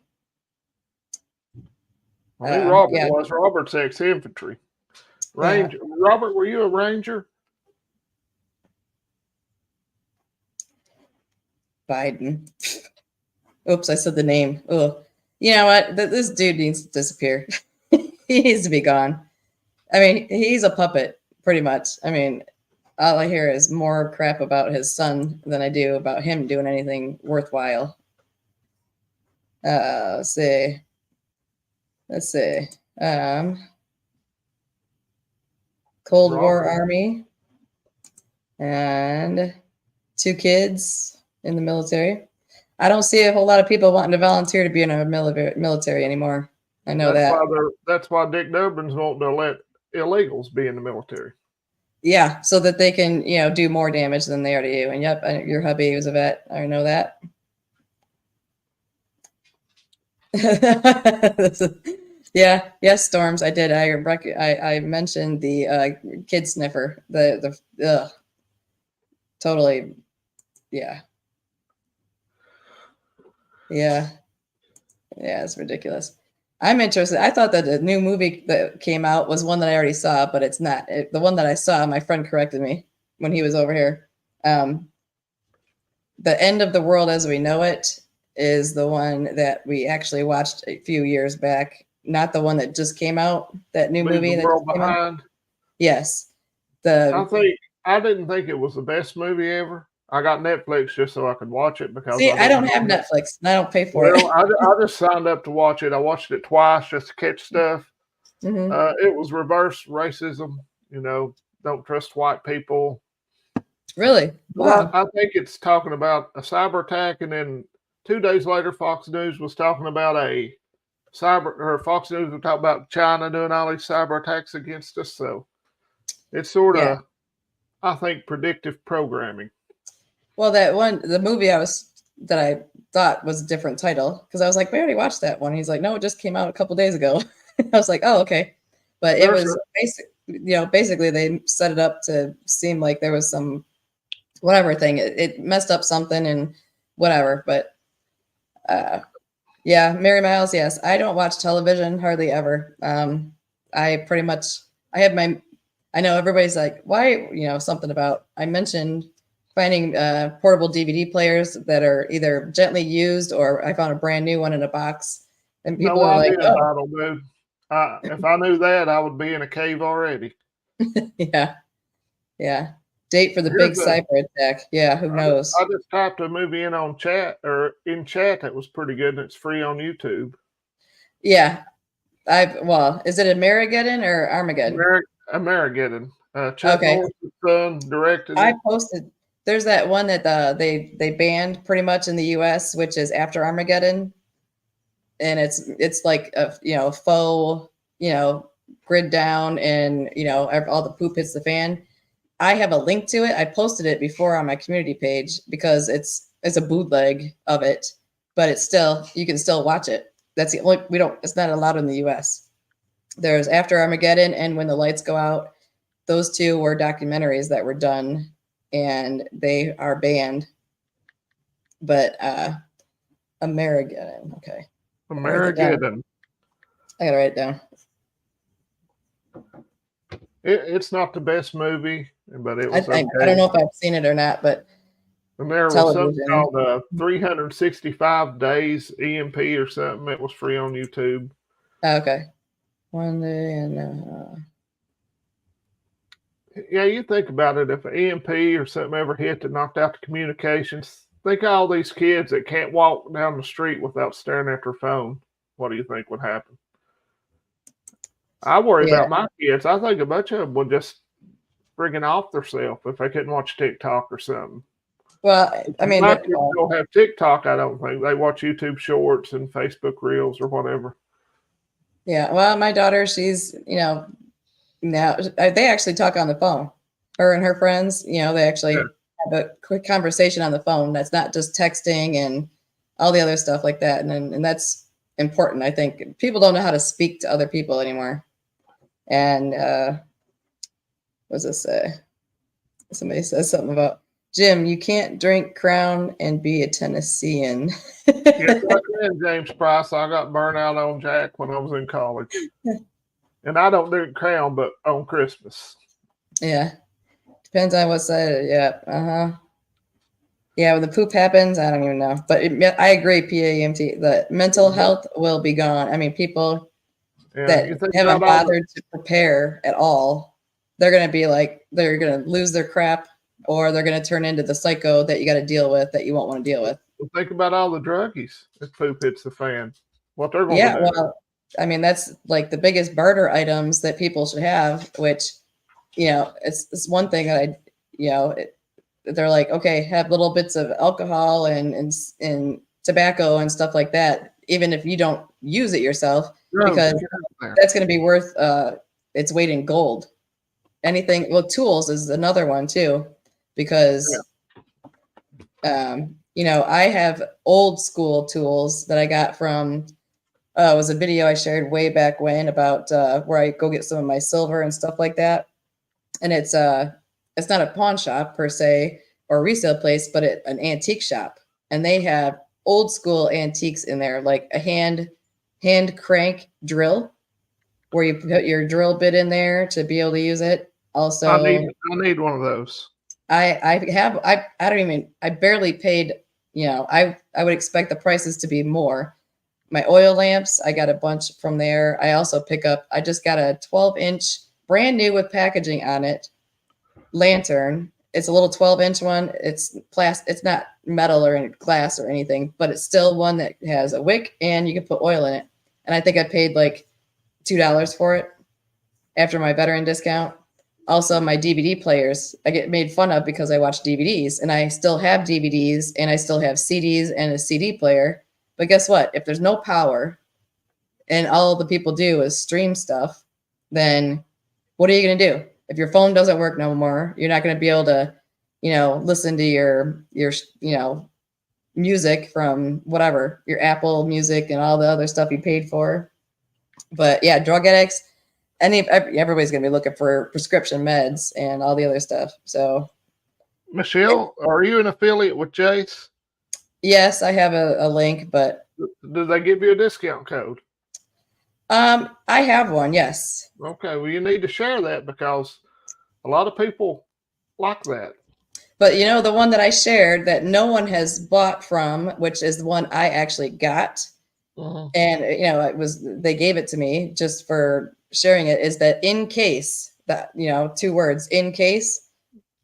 Robert's ex-infantry. Yeah. Ranger. Robert, were you a ranger? Biden. Oops, I said the name. Oh, you know what? This dude needs to disappear. He needs to be gone. I mean, he's a puppet, pretty much. I mean, all I hear is more crap about his son than I do about him doing anything worthwhile. Let's see. Let's see. Cold War Robert. Army and 2 kids in the military. I don't see a whole lot of people wanting to volunteer to be in a military anymore. I know That's that. why that's why Dick Durbin's wanting to let illegals be in the military. Yeah, so that they can, do more damage than they already do. And yep, your hubby was a vet. I know that. Yeah, yes, Storms. I did. I mentioned the kid sniffer. Totally. Yeah. Yeah. Yeah, it's ridiculous. I'm interested. I thought that the new movie that came out was one that I already saw, but it's not. The one that I saw, my friend corrected me when he was over here. The End of the World as We Know It is the one that we actually watched a few years back, not the one that just came out, that new Leave movie the that world just came out. behind. Yes. I didn't think it was the best movie ever. I got Netflix just so I could watch it because See, I don't have Netflix and I don't pay for Well, it. I just signed up to watch it. I watched it twice just to catch stuff. Mhm. It was reverse racism. Don't trust white people. Really? Wow. I think it's talking about a cyber attack, and then 2 days later, Fox News was talking about Fox News was talking about China doing all these cyber attacks against us. So it's sort of, Yeah. I think, predictive programming. Well, the movie that I thought was a different title, because I was like, we already watched that one. He's like, no, it just came out a couple days ago. I was like, oh, okay. But it was basically they set it up to seem like there was some whatever thing. It messed up something and whatever. But yeah, Mary Miles, yes. I don't watch television hardly ever. I pretty much I know everybody's like, why, something about I mentioned finding portable DVD players that are either gently used or I found a brand new one in a box. And people No are like, idea, Battle Dude. If I knew that, I would be in a cave already. yeah, yeah. Date for the big cyber attack. Yeah, who knows? I just typed a movie in on chat in chat that was pretty good, and it's free on YouTube. Yeah, is it Amerigeddon or Armageddon? Amerigeddon. Chuck Norris' son directed it. I posted. There's that one that they banned pretty much in the U.S., which is After Armageddon, and it's like a faux grid down, and all the poop hits the fan. I have a link to it. I posted it before on my community page because it's a bootleg of it, but you can still watch it. That's the only it's not allowed in the US. There's After Armageddon and When the Lights Go Out. Those two were documentaries that were done and they are banned. But Amerigeddon, okay. Amerigeddon. I gotta write it down. It's not the best movie, but it was okay. I don't know if I've seen it or not, but and there was something called 365 Days EMP or something that was free on YouTube. Okay. One day and yeah, you think about it. If an EMP or something ever hit that knocked out the communications, think of all these kids that can't walk down the street without staring at their phone. What do you think would happen? I worry about my kids. I think a bunch of them would just friggin' off themselves if they couldn't watch TikTok or something. Well, I mean, my kids don't have TikTok. I don't think they watch YouTube Shorts and Facebook Reels or whatever. Yeah, well, my daughter, she's now they actually talk on the phone. Her and her friends, they actually have a quick conversation on the phone. That's not just texting and all the other stuff like that. And that's important. I think people don't know how to speak to other people anymore. And what does this say? Somebody says something about Jim, you can't drink Crown and be a Tennessean. Yes, I can, James Price. I got burnt out on Jack when I was in college. And I don't do Crown, but on Christmas. Yeah. Depends on what side. Yeah. Yeah, when the poop happens, I don't even know. But I agree, PAMT. The mental health will be gone. I mean, people Yeah, you that think haven't about all the, bothered to prepare at all, they're going to be like, they're going to lose their crap, or they're going to turn into the psycho that you got to deal with that you won't want to deal with. think about all the druggies if poop hits the fan. What they're going Yeah, to do? well, I mean, that's like the biggest barter items that people should have, which, it's one thing that they're like, okay, have little bits of alcohol and tobacco and stuff like that, even if you don't use it yourself, No, because get out there. that's going to be worth its weight in gold. Anything, well, tools is another one too, because I have old school tools that I got from it was a video I shared way back when about where I go get some of my silver and stuff like that. And it's not a pawn shop per se or a resale place, but an antique shop. And they have old school antiques in there, like a hand crank drill where you put your drill bit in there to be able to use it. Also, I need one of those. I barely paid, I would expect the prices to be more. My oil lamps, I got a bunch from there. I also I just got a 12-inch brand new with packaging on it lantern. It's a little 12-inch one. It's it's not metal or glass or anything, but it's still one that has a wick and you can put oil in it. And I think I paid like $2 for it after my veteran discount. Also, my DVD players, I get made fun of because I watch DVDs, and I still have DVDs and I still have CDs and a CD player. But guess what? If there's no power and all the people do is stream stuff, then what are you going to do? If your phone doesn't work no more, you're not going to be able to, listen to your music from whatever, your Apple Music and all the other stuff you paid for. But yeah, drug addicts, everybody's going to be looking for prescription meds and all the other stuff. So, Michelle, are you an affiliate with Jace? yes, I have a link, but do they give you a discount code? I have one. Yes. Okay, well, you need to share that because a lot of people like that. But the one that I shared that no one has bought from, which is the one I actually got, and they gave it to me just for sharing it, is that in case, that 2 words, in case,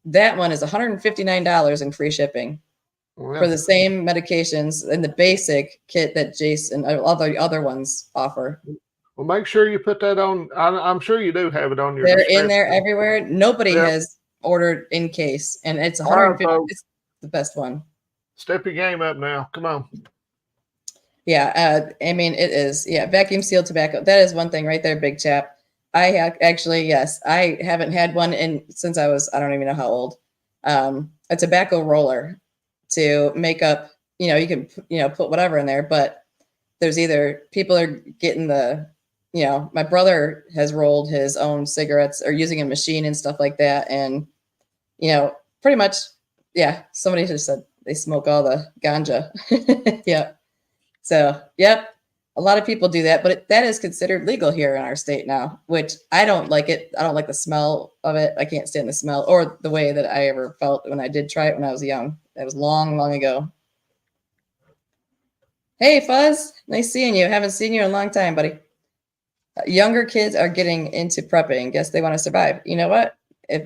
that one is $159 in free shipping for the same medications in the basic kit that Jason and all the other ones offer. Well, make sure you put that on. I'm sure you do have it on your. They're in there everywhere. Nobody has ordered in case, and it's 150. It's the best one. Step your game up now. Come on. Yeah, I mean it is. Yeah, vacuum sealed tobacco. That is one thing right there, big chap. I have actually, yes, I haven't had one since I don't even know how old. A tobacco roller to make up. You can put whatever in there, but there's either people are getting my brother has rolled his own cigarettes or using a machine and stuff like that. And, pretty much, yeah, somebody just said they smoke all the ganja. Yeah. So, yep, a lot of people do that, but that is considered legal here in our state now, which I don't like it. I don't like the smell of it. I can't stand the smell or the way that I ever felt when I did try it when I was young. That was long, long ago. Hey, Fuzz. Nice seeing you. Haven't seen you in a long time, buddy. Younger kids are getting into prepping. Guess they want to survive. You know what? If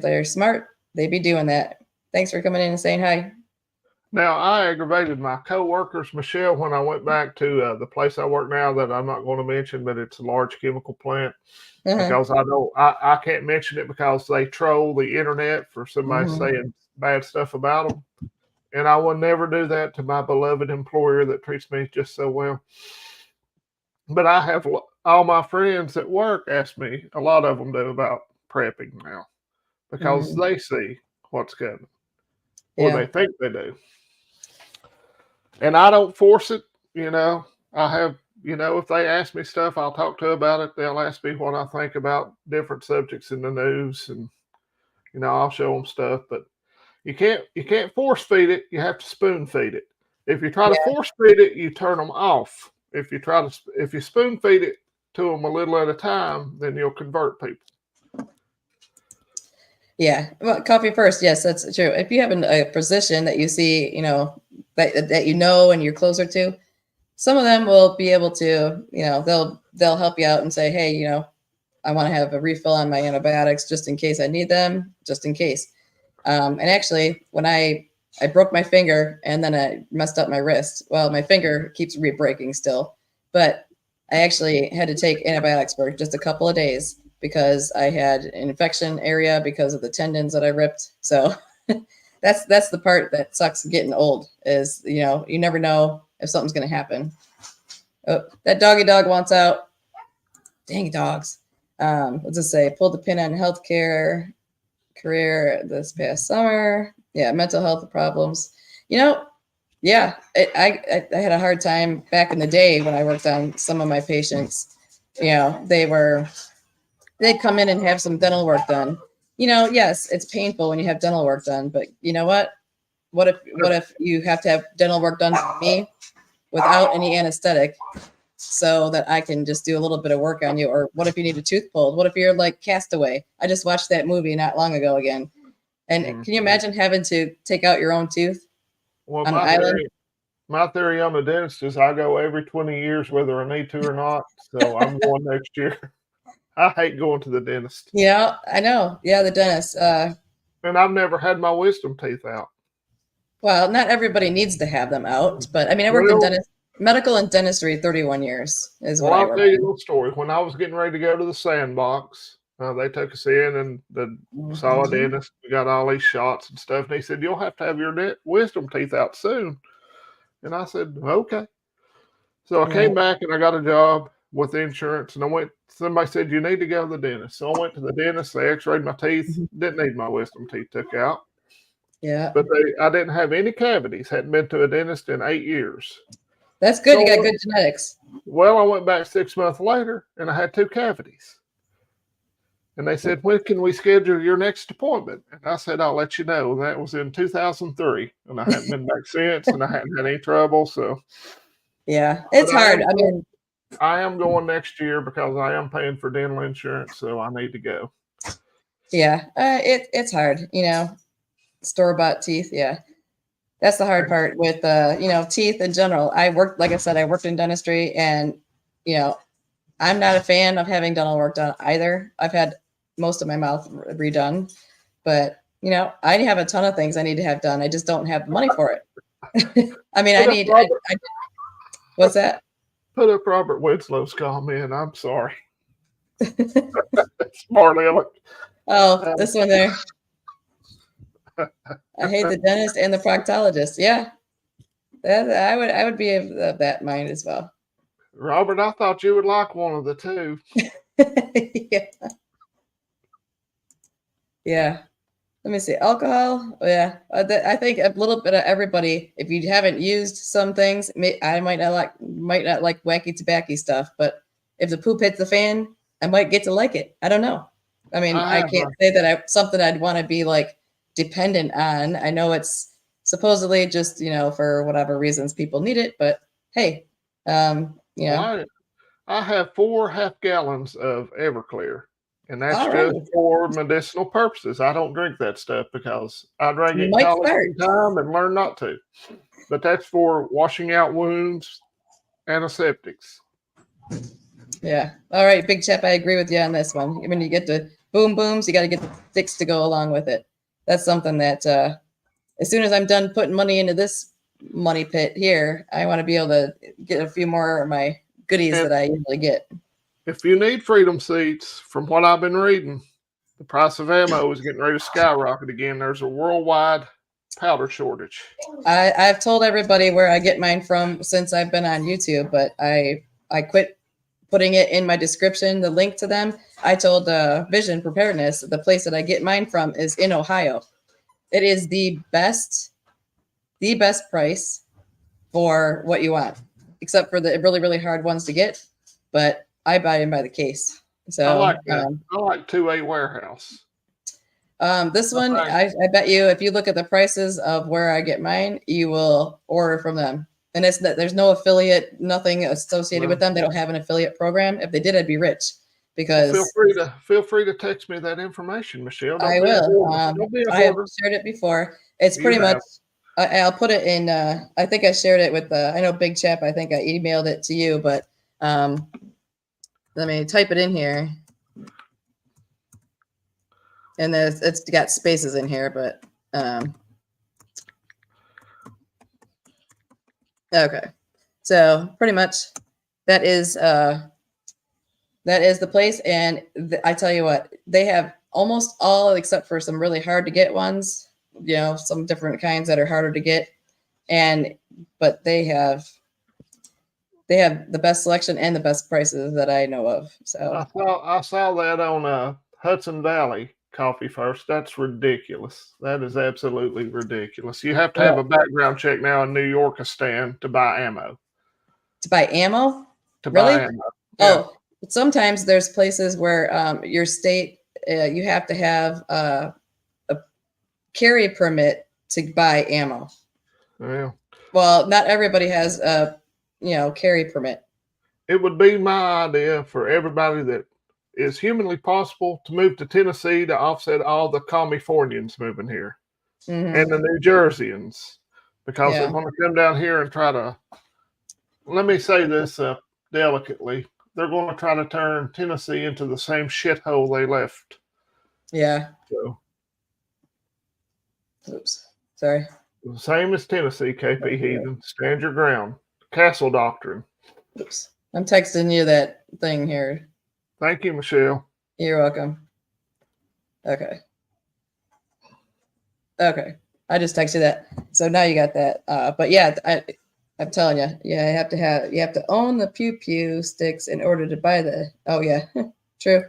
they're smart, they'd be doing that. Thanks for coming in and saying hi. Now, I aggravated my coworkers, Michelle, when I went back to the place I work now that I'm not going to mention, but it's a large chemical plant. Because I can't mention it because they troll the internet for somebody saying bad stuff about them. And I will never do that to my beloved employer that treats me just so well. But I have all my friends at work ask me, a lot of them do, about prepping now because they see what's coming. Or they think they do. And I don't force it, I have, if they ask me stuff, I'll talk to them about it. They'll ask me what I think about different subjects in the news, and I'll show them stuff. But you can't force feed it. You have to spoon feed it. If you try to force feed it, you turn them off. If you spoon feed it to them a little at a time, then you'll convert people. Yeah. Well, coffee first. Yes, that's true. If you have a physician that you see, that you know and you're closer to, some of them will be able to, they'll help you out and say, hey, I want to have a refill on my antibiotics just in case I need them, just in case. And actually, when I broke my finger and then I messed up my wrist. Well, my finger keeps re-breaking still, but I actually had to take antibiotics for just a couple of days because I had an infection area because of the tendons that I ripped. So that's the part that sucks getting old is, you never know if something's going to happen. Oh, that doggy dog wants out. Dang dogs. Let's just say pulled the pin on healthcare career this past summer. Yeah, mental health problems. Yeah, I had a hard time back in the day when I worked on some of my patients. They'd come in and have some dental work done. Yes, it's painful when you have dental work done, but you know what? What if you have to have dental work done for me without any anesthetic so that I can just do a little bit of work on you? Or what if you need a tooth pulled? What if you're like Castaway? I just watched that movie not long ago again. And can you imagine having to take out your own tooth Well, on an island? my theory on the dentist is I go every 20 years, whether I need to or not. So I'm going next year. I hate going to the dentist. Yeah, I know. Yeah, the dentist. And I've never had my wisdom teeth out. Well, not everybody needs to have them out, but I mean, I worked in medical and dentistry 31 years is what I worked. I'll tell you a little story. When I was getting ready to go to the sandbox, they took us in and saw a dentist. We got all these shots and stuff. And he said, you'll have to have your wisdom teeth out soon. And I said, okay. So I came back and I got a job with insurance. And somebody said, you need to go to the dentist. So I went to the dentist. They x-rayed my teeth. Didn't need my wisdom teeth took out. Yeah. But I didn't have any cavities. Hadn't been to a dentist in 8 years. That's good. So, you got good genetics. Well, I went back 6 months later and I had 2 cavities. And they said, when can we schedule your next appointment? And I said, I'll let you know. And that was in 2003. And I haven't been back since, and I haven't had any trouble. So, yeah, it's hard. I am going next year because I am paying for dental insurance. So I need to go. Yeah, it's hard, store-bought teeth. Yeah. That's the hard part with, teeth in general. Like I said, I worked in dentistry and, I'm not a fan of having dental work done either. I've had most of my mouth redone, but, I have a ton of things I need to have done. I just don't have the money for it. I mean, what's that? Put up Robert Winslow's comment. I'm sorry. Smart aleck. Oh, this one there. I hate the dentist and the proctologist. Yeah, I would be of that mind as well. Robert, I thought you would like one of the two. Yeah. Yeah. Let me see. Alcohol. Yeah, I think a little bit of everybody. If you haven't used some things, I might not like wacky tobacco stuff. But if the poop hits the fan, I might get to like it. I don't know. I mean, I can't say that something I'd want to be like dependent on. I know it's supposedly just, for whatever reasons people need it, but hey, I have 4 half gallons of Everclear, and that's just for medicinal purposes. I don't drink that stuff because I drank it in college time and learned not to. But that's for washing out wounds, antiseptics. Yeah. All right, Big Chap, I agree with you on this one. When you get the boom booms, you got to get the sticks to go along with it. That's something that as soon as I'm done putting money into this money pit here, I want to be able to get a few more of my goodies that I usually get. If you need freedom seats, from what I've been reading, the price of ammo is getting ready to skyrocket again. There's a worldwide powder shortage. I've told everybody where I get mine from since I've been on YouTube, but I quit putting it in my description, the link to them. I told Vision Preparedness, the place that I get mine from is in Ohio. It is the best price for what you want, except for the really, really hard ones to get. But I buy them by the case. So I like that. I like 2A Warehouse. This one, I bet you, if you look at the prices of where I get mine, you will order from them. And it's that there's no affiliate, nothing associated Well, with them. They don't have an affiliate program. If they did, I'd be rich well, because feel free to text me that information, Michelle. I will. Don't be a I have hoarder. shared it before. It's You pretty much. have. I'll put it in. I think I shared it with. I know Big Chap. I think I emailed it to you, but let me type it in here. And it's got spaces in here, but okay. So pretty much that is the place. And I tell you what, they have almost all, except for some really hard to get ones, you know, some different kinds that are harder to get. But they have the best selection and the best prices that I know of. So I saw that on Hudson Valley Coffee First. That's ridiculous. That is absolutely ridiculous. You have to have a background check now in New York, a stand to buy ammo. To buy ammo? To really? buy ammo. Yeah. Oh, sometimes there's places where your state you have to have a carry permit to buy ammo. Yeah. Well, not everybody has a carry permit. It would be my idea for everybody that is humanly possible to move to Tennessee to offset all the Californians moving here and the New Jerseyans, because they're going to come down here and try to, let me say this delicately, they're going to try to turn Tennessee into the same shithole they left. Yeah. So, oops. Sorry. The same as Tennessee, KP Heathen. Stand your ground. Castle Doctrine. Oops. I'm texting you that thing here. Thank you, Michelle. You're welcome. Okay. I just texted you that. So now you got that. But yeah, I'm telling you, you have to own the pew pew sticks in order to buy the. Oh yeah, true.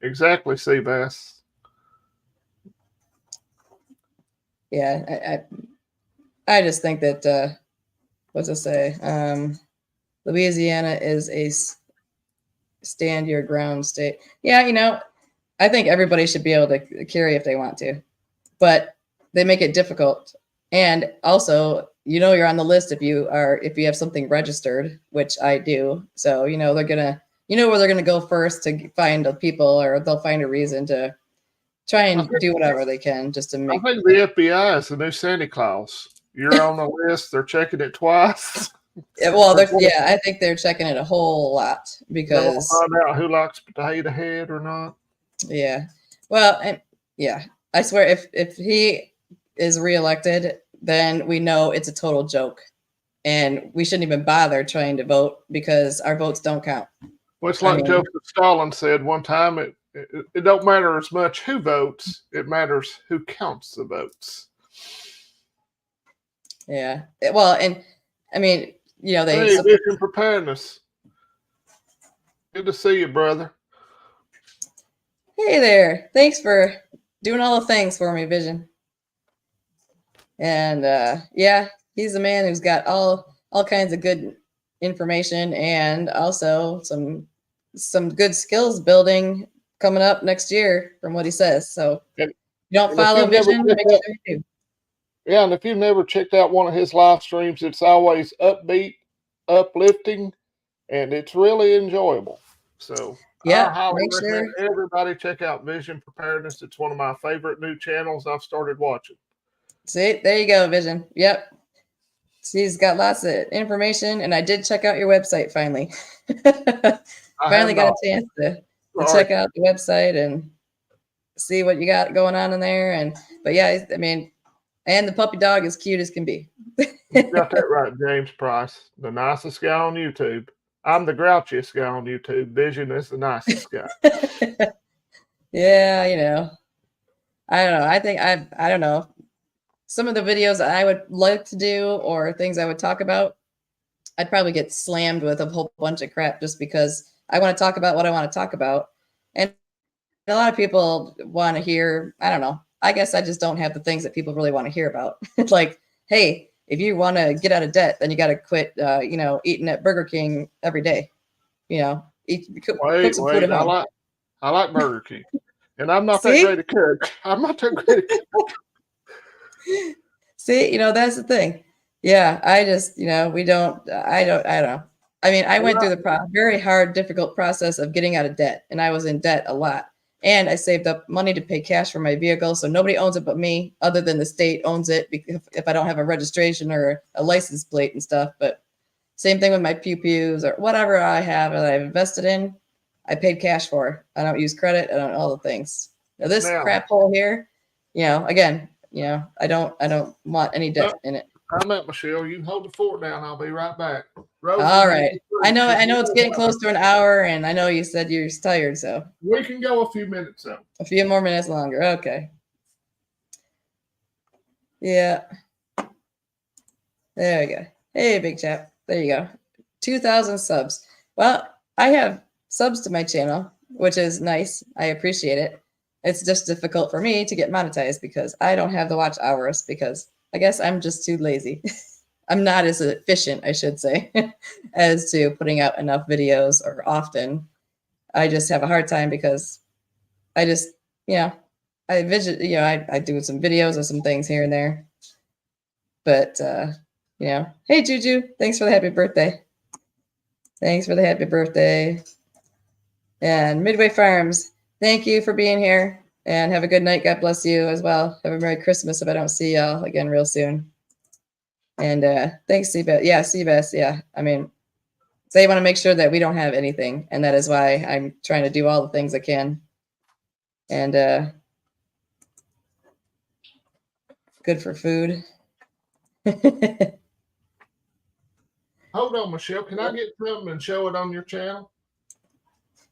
Exactly, Seabass. Yeah, I just think that what's it say? Louisiana is a stand your ground state. Yeah, I think everybody should be able to carry if they want to, but they make it difficult. And also, you're on the list if you have something registered, which I do. So they're gonna, where they're gonna go first to find the people, or they'll find a reason to try and do whatever they can just to make. I think the FBI is the new Santa Claus. You're on the list. They're checking it twice. Well, I think they're checking it a whole lot because find out who likes potato head or not. Yeah. Well, I swear if he is reelected, then we know it's a total joke, and we shouldn't even bother trying to vote because our votes don't count. Well, it's like Joseph Stalin said one time: it don't matter as much who votes; it matters who counts the votes. Yeah. Well, and I mean, Hey, Vision Preparedness. Good to see you, brother. Hey there. Thanks for doing all the things for me, Vision. And he's a man who's got all kinds of good information and also some good skills building coming up next year from what he says. So if you don't follow Vision, make sure you do. Yeah, and if you've never checked out one of his live streams, it's always upbeat, uplifting, and it's really enjoyable. So I highly recommend everybody check out Vision Preparedness. It's one of my favorite new channels I've started watching. See, there you go, Vision. Yep. He's got lots of information, and I did check out your website finally. Finally got a chance to check out the website and see what you got going on in there. But yeah, I mean, and the puppy dog is cute as can be. You got that right, James Price, the nicest guy on YouTube. I'm the grouchiest guy on YouTube. Vision is the nicest guy. Yeah, I don't know. I think I don't know. Some of the videos I would like to do or things I would talk about, I'd probably get slammed with a whole bunch of crap just because I want to talk about what I want to talk about. And a lot of people want to hear, I don't know. I guess I just don't have the things that people really want to hear about. It's like, hey, if you want to get out of debt, then you got to quit, eating at Burger King every day. Cook some food at home. I like Burger King, and I'm not that great a cook. I'm not that great a cook. See, that's the thing. Yeah, I just, we don't, I don't know. I mean, I went Well, through the very hard, difficult process of getting out of debt, and I was in debt a lot. And I saved up money to pay cash for my vehicle, so nobody owns it but me, other than the state owns it because if I don't have a registration or a license plate and stuff. But same thing with my pew-pews or whatever I have that I've invested in, I paid cash for. I don't use credit. I don't all the things. Now this now, crap hole here, again, I don't want any debt in it. I'm at Michelle. You can hold the fort down. I'll be right back. Rosie, All number right. I three. know it's getting close to an hour, and I know you said you're tired, so We can go a few minutes though. a few more minutes longer. Okay. Yeah. There we go. Hey, big chap. There you go. 2,000 subs. Well, I have subs to my channel, which is nice. I appreciate it. It's just difficult for me to get monetized because I don't have the watch hours because I guess I'm just too lazy. I'm not as efficient, I should say, as to putting out enough videos or often. I just have a hard time because I just, I do some videos of some things here and there. But, hey, Juju, thanks for the happy birthday. Thanks for the happy birthday. And Midway Farms, thank you for being here and have a good night. God bless you as well. Have a Merry Christmas if I don't see y'all again real soon. And thanks, Seabass. Yeah, Seabass. Yeah. I mean, they want to make sure that we don't have anything. And that is why I'm trying to do all the things I can. And good for food. Hold on, Michelle. Can I get something and show it on your channel?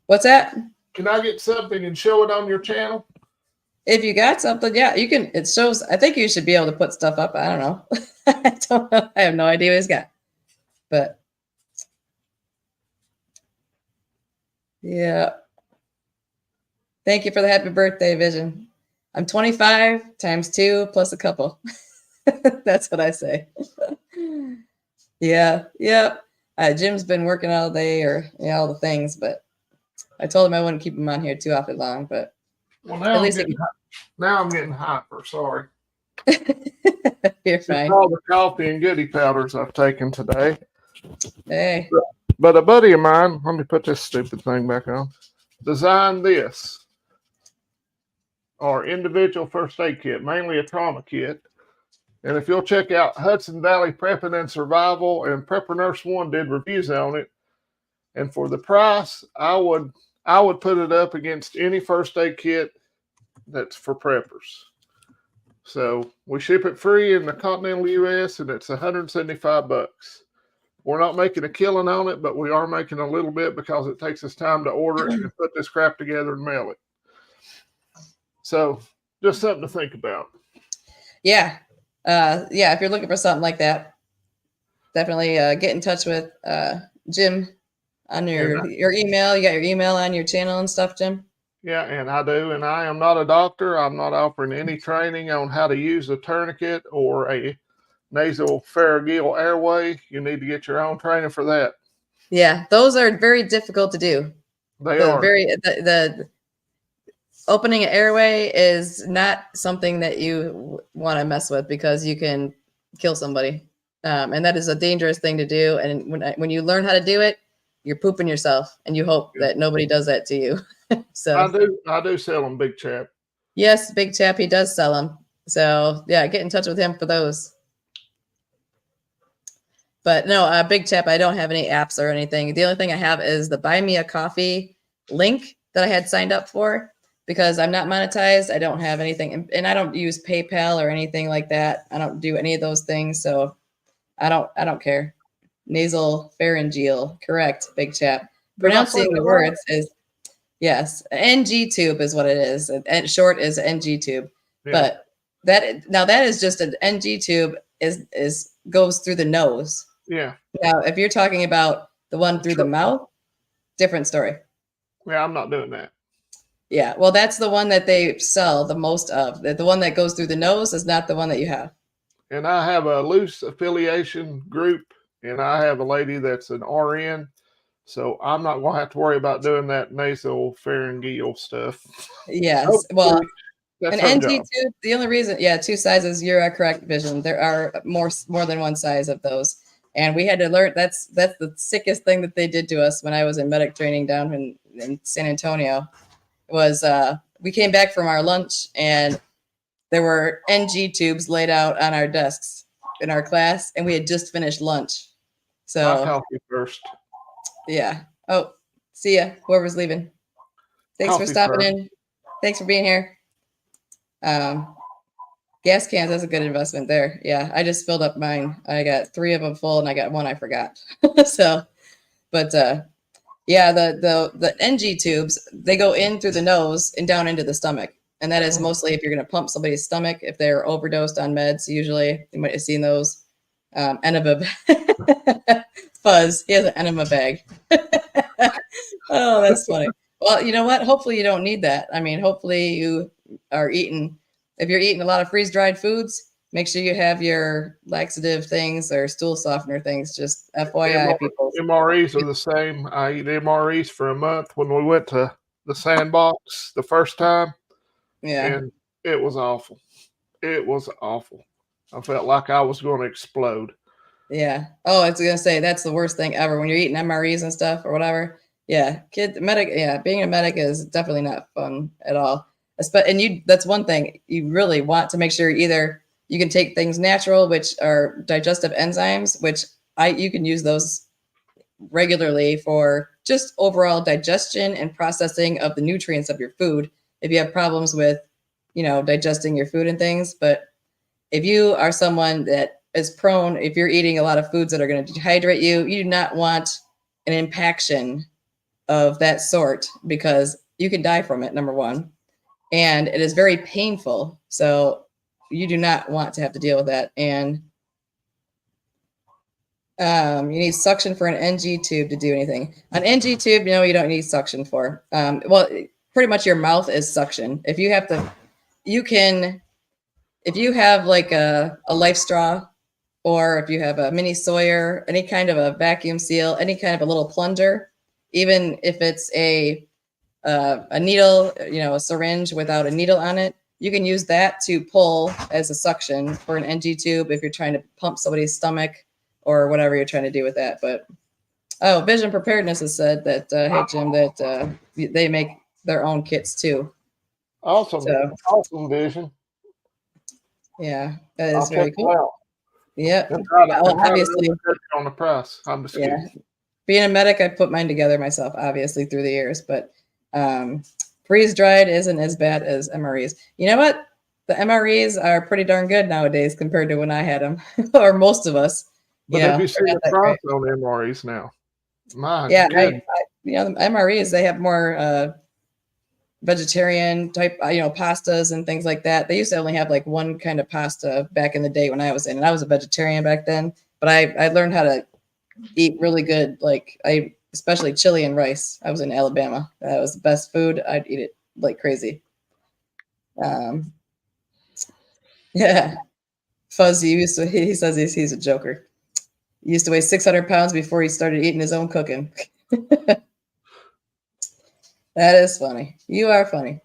What's that? Can I get something and show it on your channel? If you got something, yeah, you can. It shows. I think you should be able to put stuff up. I don't know. I don't know. I have no idea what he's got. But yeah. Thank you for the happy birthday, Vision. I'm 25 times 2 plus a couple. That's what I say. Yeah. Jim's been working all day or all the things, but I told him I wouldn't keep him on here too awfully long. But well, now I'm getting hyper. Sorry. You're fine. All the coffee and goodie powders I've taken today. Hey. But a buddy of mine, let me put this stupid thing back on, designed this, our individual first aid kit, mainly a trauma kit. And if you'll check out Hudson Valley Prepping and Survival and Prepper Nurse One did reviews on it. And for the price, I would put it up against any first aid kit that's for preppers. So we ship it free in the continental US and it's $175. We're not making a killing on it, but we are making a little bit because it takes us time to order it and put this crap together and mail it. So just something to think about. Yeah. If you're looking for something like that, definitely get in touch with Jim on your email. You got your email on your channel and stuff, Jim? Yeah, and I do. And I am not a doctor. I'm not offering any training on how to use a tourniquet or a nasal pharyngeal airway. You need to get your own training for that. Yeah, those are very difficult to do. They are. The opening an airway is not something that you want to mess with because you can kill somebody. And that is a dangerous thing to do. And when you learn how to do it, you're pooping yourself and you hope that nobody does that to you. So I do sell them, Big Chap. Yes, Big Chap, he does sell them. So yeah, get in touch with him for those. But no, Big Chap, I don't have any apps or anything. The only thing I have is the Buy Me a Coffee link that I had signed up for because I'm not monetized. I don't have anything, and I don't use PayPal or anything like that. I don't do any of those things, so I don't care. Nasal pharyngeal, correct, Big Chap. Pronouncing the words is yes, NG tube is what it is, and short is NG tube. Yeah. But that is just an NG tube is goes through the nose. Yeah. Now, if you're talking about the one through the mouth, different story. Yeah, I'm not doing that. Yeah, well, that's the one that they sell the most of. The one that goes through the nose is not the one that you have. And I have a loose affiliation group, and I have a lady that's an RN, so I'm not going to have to worry about doing that nasal pharyngeal stuff. Yes, well, That's An her NG job. tube, the only reason, yeah, two sizes, you're correct, Vision. There are more than one size of those. And we had to learn that's the sickest thing that they did to us when I was in medic training down in San Antonio was we came back from our lunch and there were NG tubes laid out on our desks in our class, and we had just finished lunch. My So coffee first. yeah. Oh, see ya, whoever's leaving. Thanks for Coffee stopping first. in. Thanks for being here. Gas cans, that's a good investment there. Yeah, I just filled up mine. I got 3 of them full and I got one I forgot. So, but yeah, the NG tubes, they go in through the nose and down into the stomach. And that is mostly if you're going to pump somebody's stomach, if they're overdosed on meds, usually you might have seen those. Enema Fuzz, he has an enema bag. Oh, that's funny. Well, you know what? Hopefully you don't need that. I mean, hopefully you are eating, if you're eating a lot of freeze-dried foods, make sure you have your laxative things or stool softener things. Just FYI, people. MREs are the same. I eat MREs for a month when we went to the sandbox the first time, Yeah. and it was awful. It was awful. I felt like I was going to explode. Yeah. Oh, I was gonna say that's the worst thing ever when you're eating MREs and stuff or whatever. Yeah, medic. Yeah, being a medic is definitely not fun at all. And that's one thing you really want to make sure either you can take things natural, which are digestive enzymes, which you can use those regularly for just overall digestion and processing of the nutrients of your food. If you have problems with, digesting your food and things, but if you are someone that is prone, if you're eating a lot of foods that are going to dehydrate you, you do not want an impaction of that sort because you can die from it, number one. And it is very painful. So you do not want to have to deal with that. And you need suction for an NG tube to do anything. An NG tube, you don't need suction for. Well, pretty much your mouth is suction. If you have like a life straw, or if you have a mini Sawyer, any kind of a vacuum seal, any kind of a little plunger, even if it's a needle, a syringe without a needle on it, you can use that to pull as a suction for an NG tube if you're trying to pump somebody's stomach or whatever you're trying to do with that. But Vision Preparedness has said that, hey Jim, that they make their own kits too. Awesome, So, awesome Vision. Yeah, that I'll is very check cool. it out. Yep. Well, Obviously, on the price. I'm just kidding. Being a medic, I put mine together myself, obviously through the years. But freeze dried isn't as bad as MREs. You know what? The MREs are pretty darn good nowadays compared to when I had them, or most of us. But have you seen the price on MREs now? My goodness. the MREs, they have more vegetarian type, pastas and things like that. They used to only have like one kind of pasta back in the day when I was in, and I was a vegetarian back then. But I learned how to eat really good, especially chili and rice. I was in Alabama. That was the best food. I'd eat it like crazy. Yeah. Fuzzy he says he's a joker. He used to weigh 600 pounds before he started eating his own cooking. That is funny. You are funny.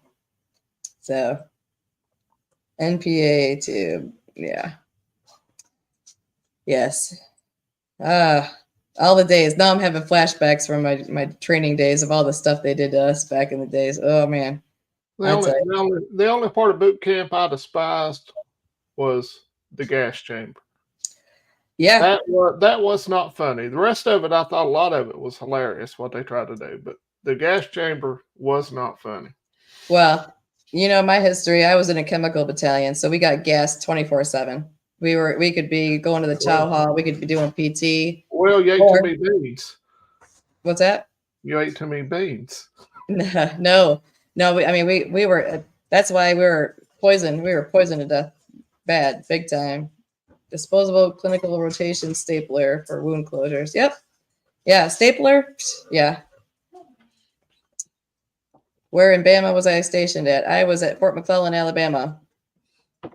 So, NPA tube. Yeah. Yes. All the days. Now I'm having flashbacks from my training days of all the stuff they did to us back in the days. Oh, man. The only part of boot camp I despised was the gas chamber. Yeah. That was not funny. The rest of it, I thought a lot of it was hilarious what they tried to do, but the gas chamber was not funny. Well, my history, I was in a chemical battalion, so we got gas 24/7. We could be going to the chow hall, we could be doing PT. Well, you ate too many beans. What's that? You ate too many beans. No. We were, that's why we were poisoned. We were poisoned to death. Bad, big time. Disposable clinical rotation stapler for wound closures. Yep. Yeah, stapler. Yeah. Where in Bama was I stationed at? I was at Fort McClellan, Alabama.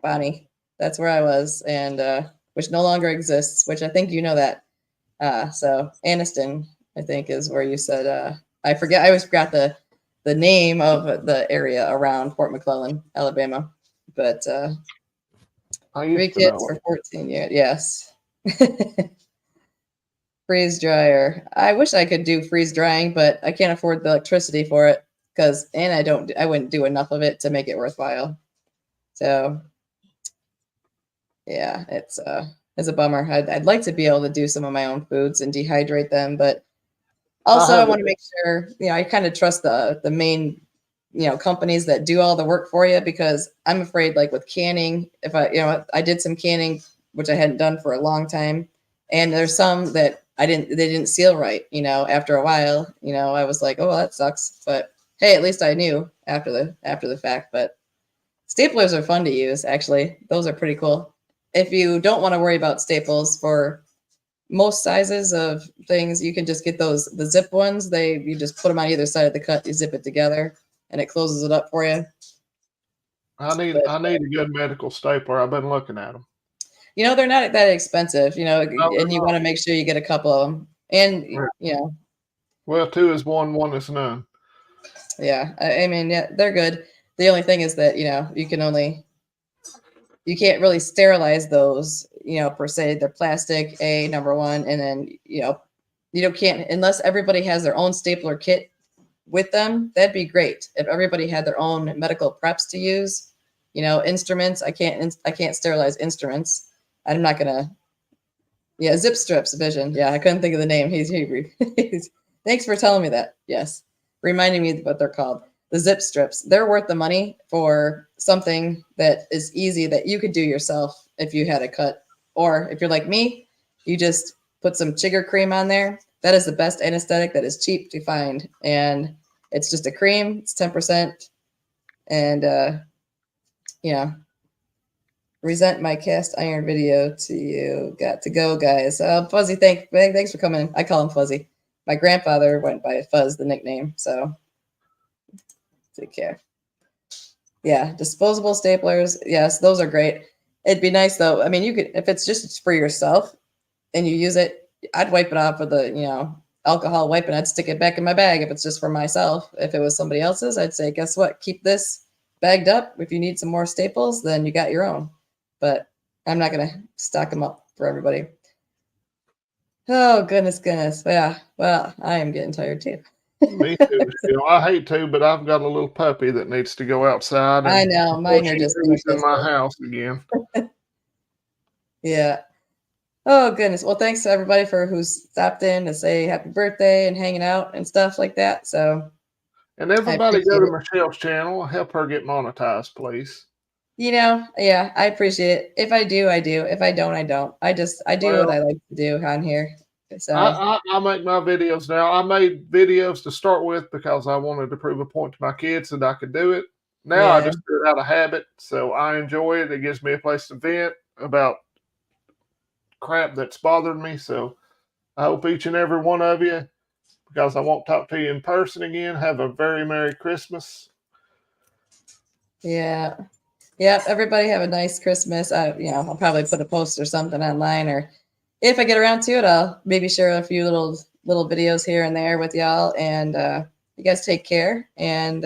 Bonnie. That's where I was, and which no longer exists, which I think you know that. So Anniston, I think, is where you said, I always forgot the name of the area around Fort McClellan, Alabama. But I 3 used to kids know for it. 14 years. Yes. Freeze dryer. I wish I could do freeze drying, but I can't afford the electricity for it and I wouldn't do enough of it to make it worthwhile. So yeah, it's a bummer. I'd like to be able to do some of my own foods and dehydrate them, but also I have want to make sure, I kind of trust the main, companies that do all the work for you, because I'm afraid, like with canning, if I did some canning, which I hadn't done for a long time, and there's some that they didn't seal right, after a while, I was like, oh, that sucks. But hey, at least I knew after the fact. But staplers are fun to use, actually. Those are pretty cool. If you don't want to worry about staples for most sizes of things, you can just get the zip ones. You just put them on either side of the cut, you zip it together, and it closes it up for you. I need But a good medical stapler. I've been looking at them. they're not that expensive, No, they're and you not. want to make sure you get a couple of them. And Yeah. Well, two is one, one is none. yeah, I mean, yeah, they're good. The only thing is that you can't really sterilize those, per se. They're plastic, number one, and then can't, unless everybody has their own stapler kit with them. That'd be great if everybody had their own medical preps to use. Instruments. I can't sterilize instruments. I'm not gonna. Yeah, zip strips, Vision. Yeah, I couldn't think of the name. He's Hebrew. Thanks for telling me that. Yes, reminding me what they're called. The zip strips. They're worth the money for something that is easy that you could do yourself if you had a cut, or if you're like me, you just put some chigger cream on there. That is the best anesthetic that is cheap to find, and it's just a cream. It's 10%, and resent my cast iron video to you. Got to go, guys. Fuzzy, thanks for coming. I call him Fuzzy. My grandfather went by Fuzz, the nickname. So take care. Yeah, disposable staplers. Yes, those are great. It'd be nice though. I mean, you could, if it's just for yourself and you use it, I'd wipe it off with alcohol wipe, and I'd stick it back in my bag if it's just for myself. If it was somebody else's, I'd say, guess what? Keep this bagged up. If you need some more staples, then you got your own. But I'm not going to stock them up for everybody. Oh, goodness. Yeah. Well, I am getting tired too. Me too. I hate to, but I've got a little puppy that needs to go outside. I know. Mine are just in my house again. Yeah. Oh, goodness. Well, thanks to everybody who's stopped in to say happy birthday and hanging out and stuff like that. So, and everybody go to Michelle's channel. Help her get monetized, please. Yeah, I appreciate it. If I do, I do. If I don't, I don't. I do what I like to do on here. So I make my videos now. I made videos to start with because I wanted to prove a point to my kids that I could do it. Now I just do it out of habit. So I enjoy it. It gives me a place to vent about crap that's bothered me. So I hope each and every one of you, because I won't talk to you in person again, have a very Merry Christmas. Yeah. Yep. Everybody have a nice Christmas. I'll probably put a post or something online, or if I get around to it, I'll maybe share a few little videos here and there with y'all. And you guys take care. And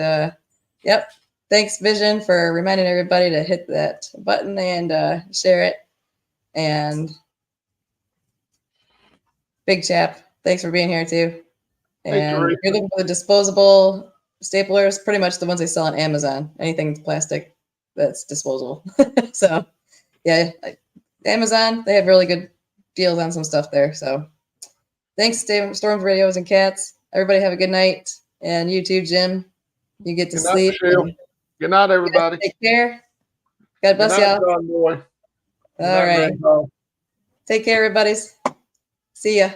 yep. Thanks, Vision, for reminding everybody to hit that button and share it. And Big Chap, thanks for being here too. And if you're looking for the disposable staplers, pretty much the ones they sell on Amazon. Anything plastic that's disposable. So yeah, Amazon, they have really good deals on some stuff there. So thanks, Storms, Radios, and Cats. Everybody have a good night. And you too, Jim. You get to sleep. Good night, everybody. Take care. God bless y'all. All right. Take care, everybody. See ya.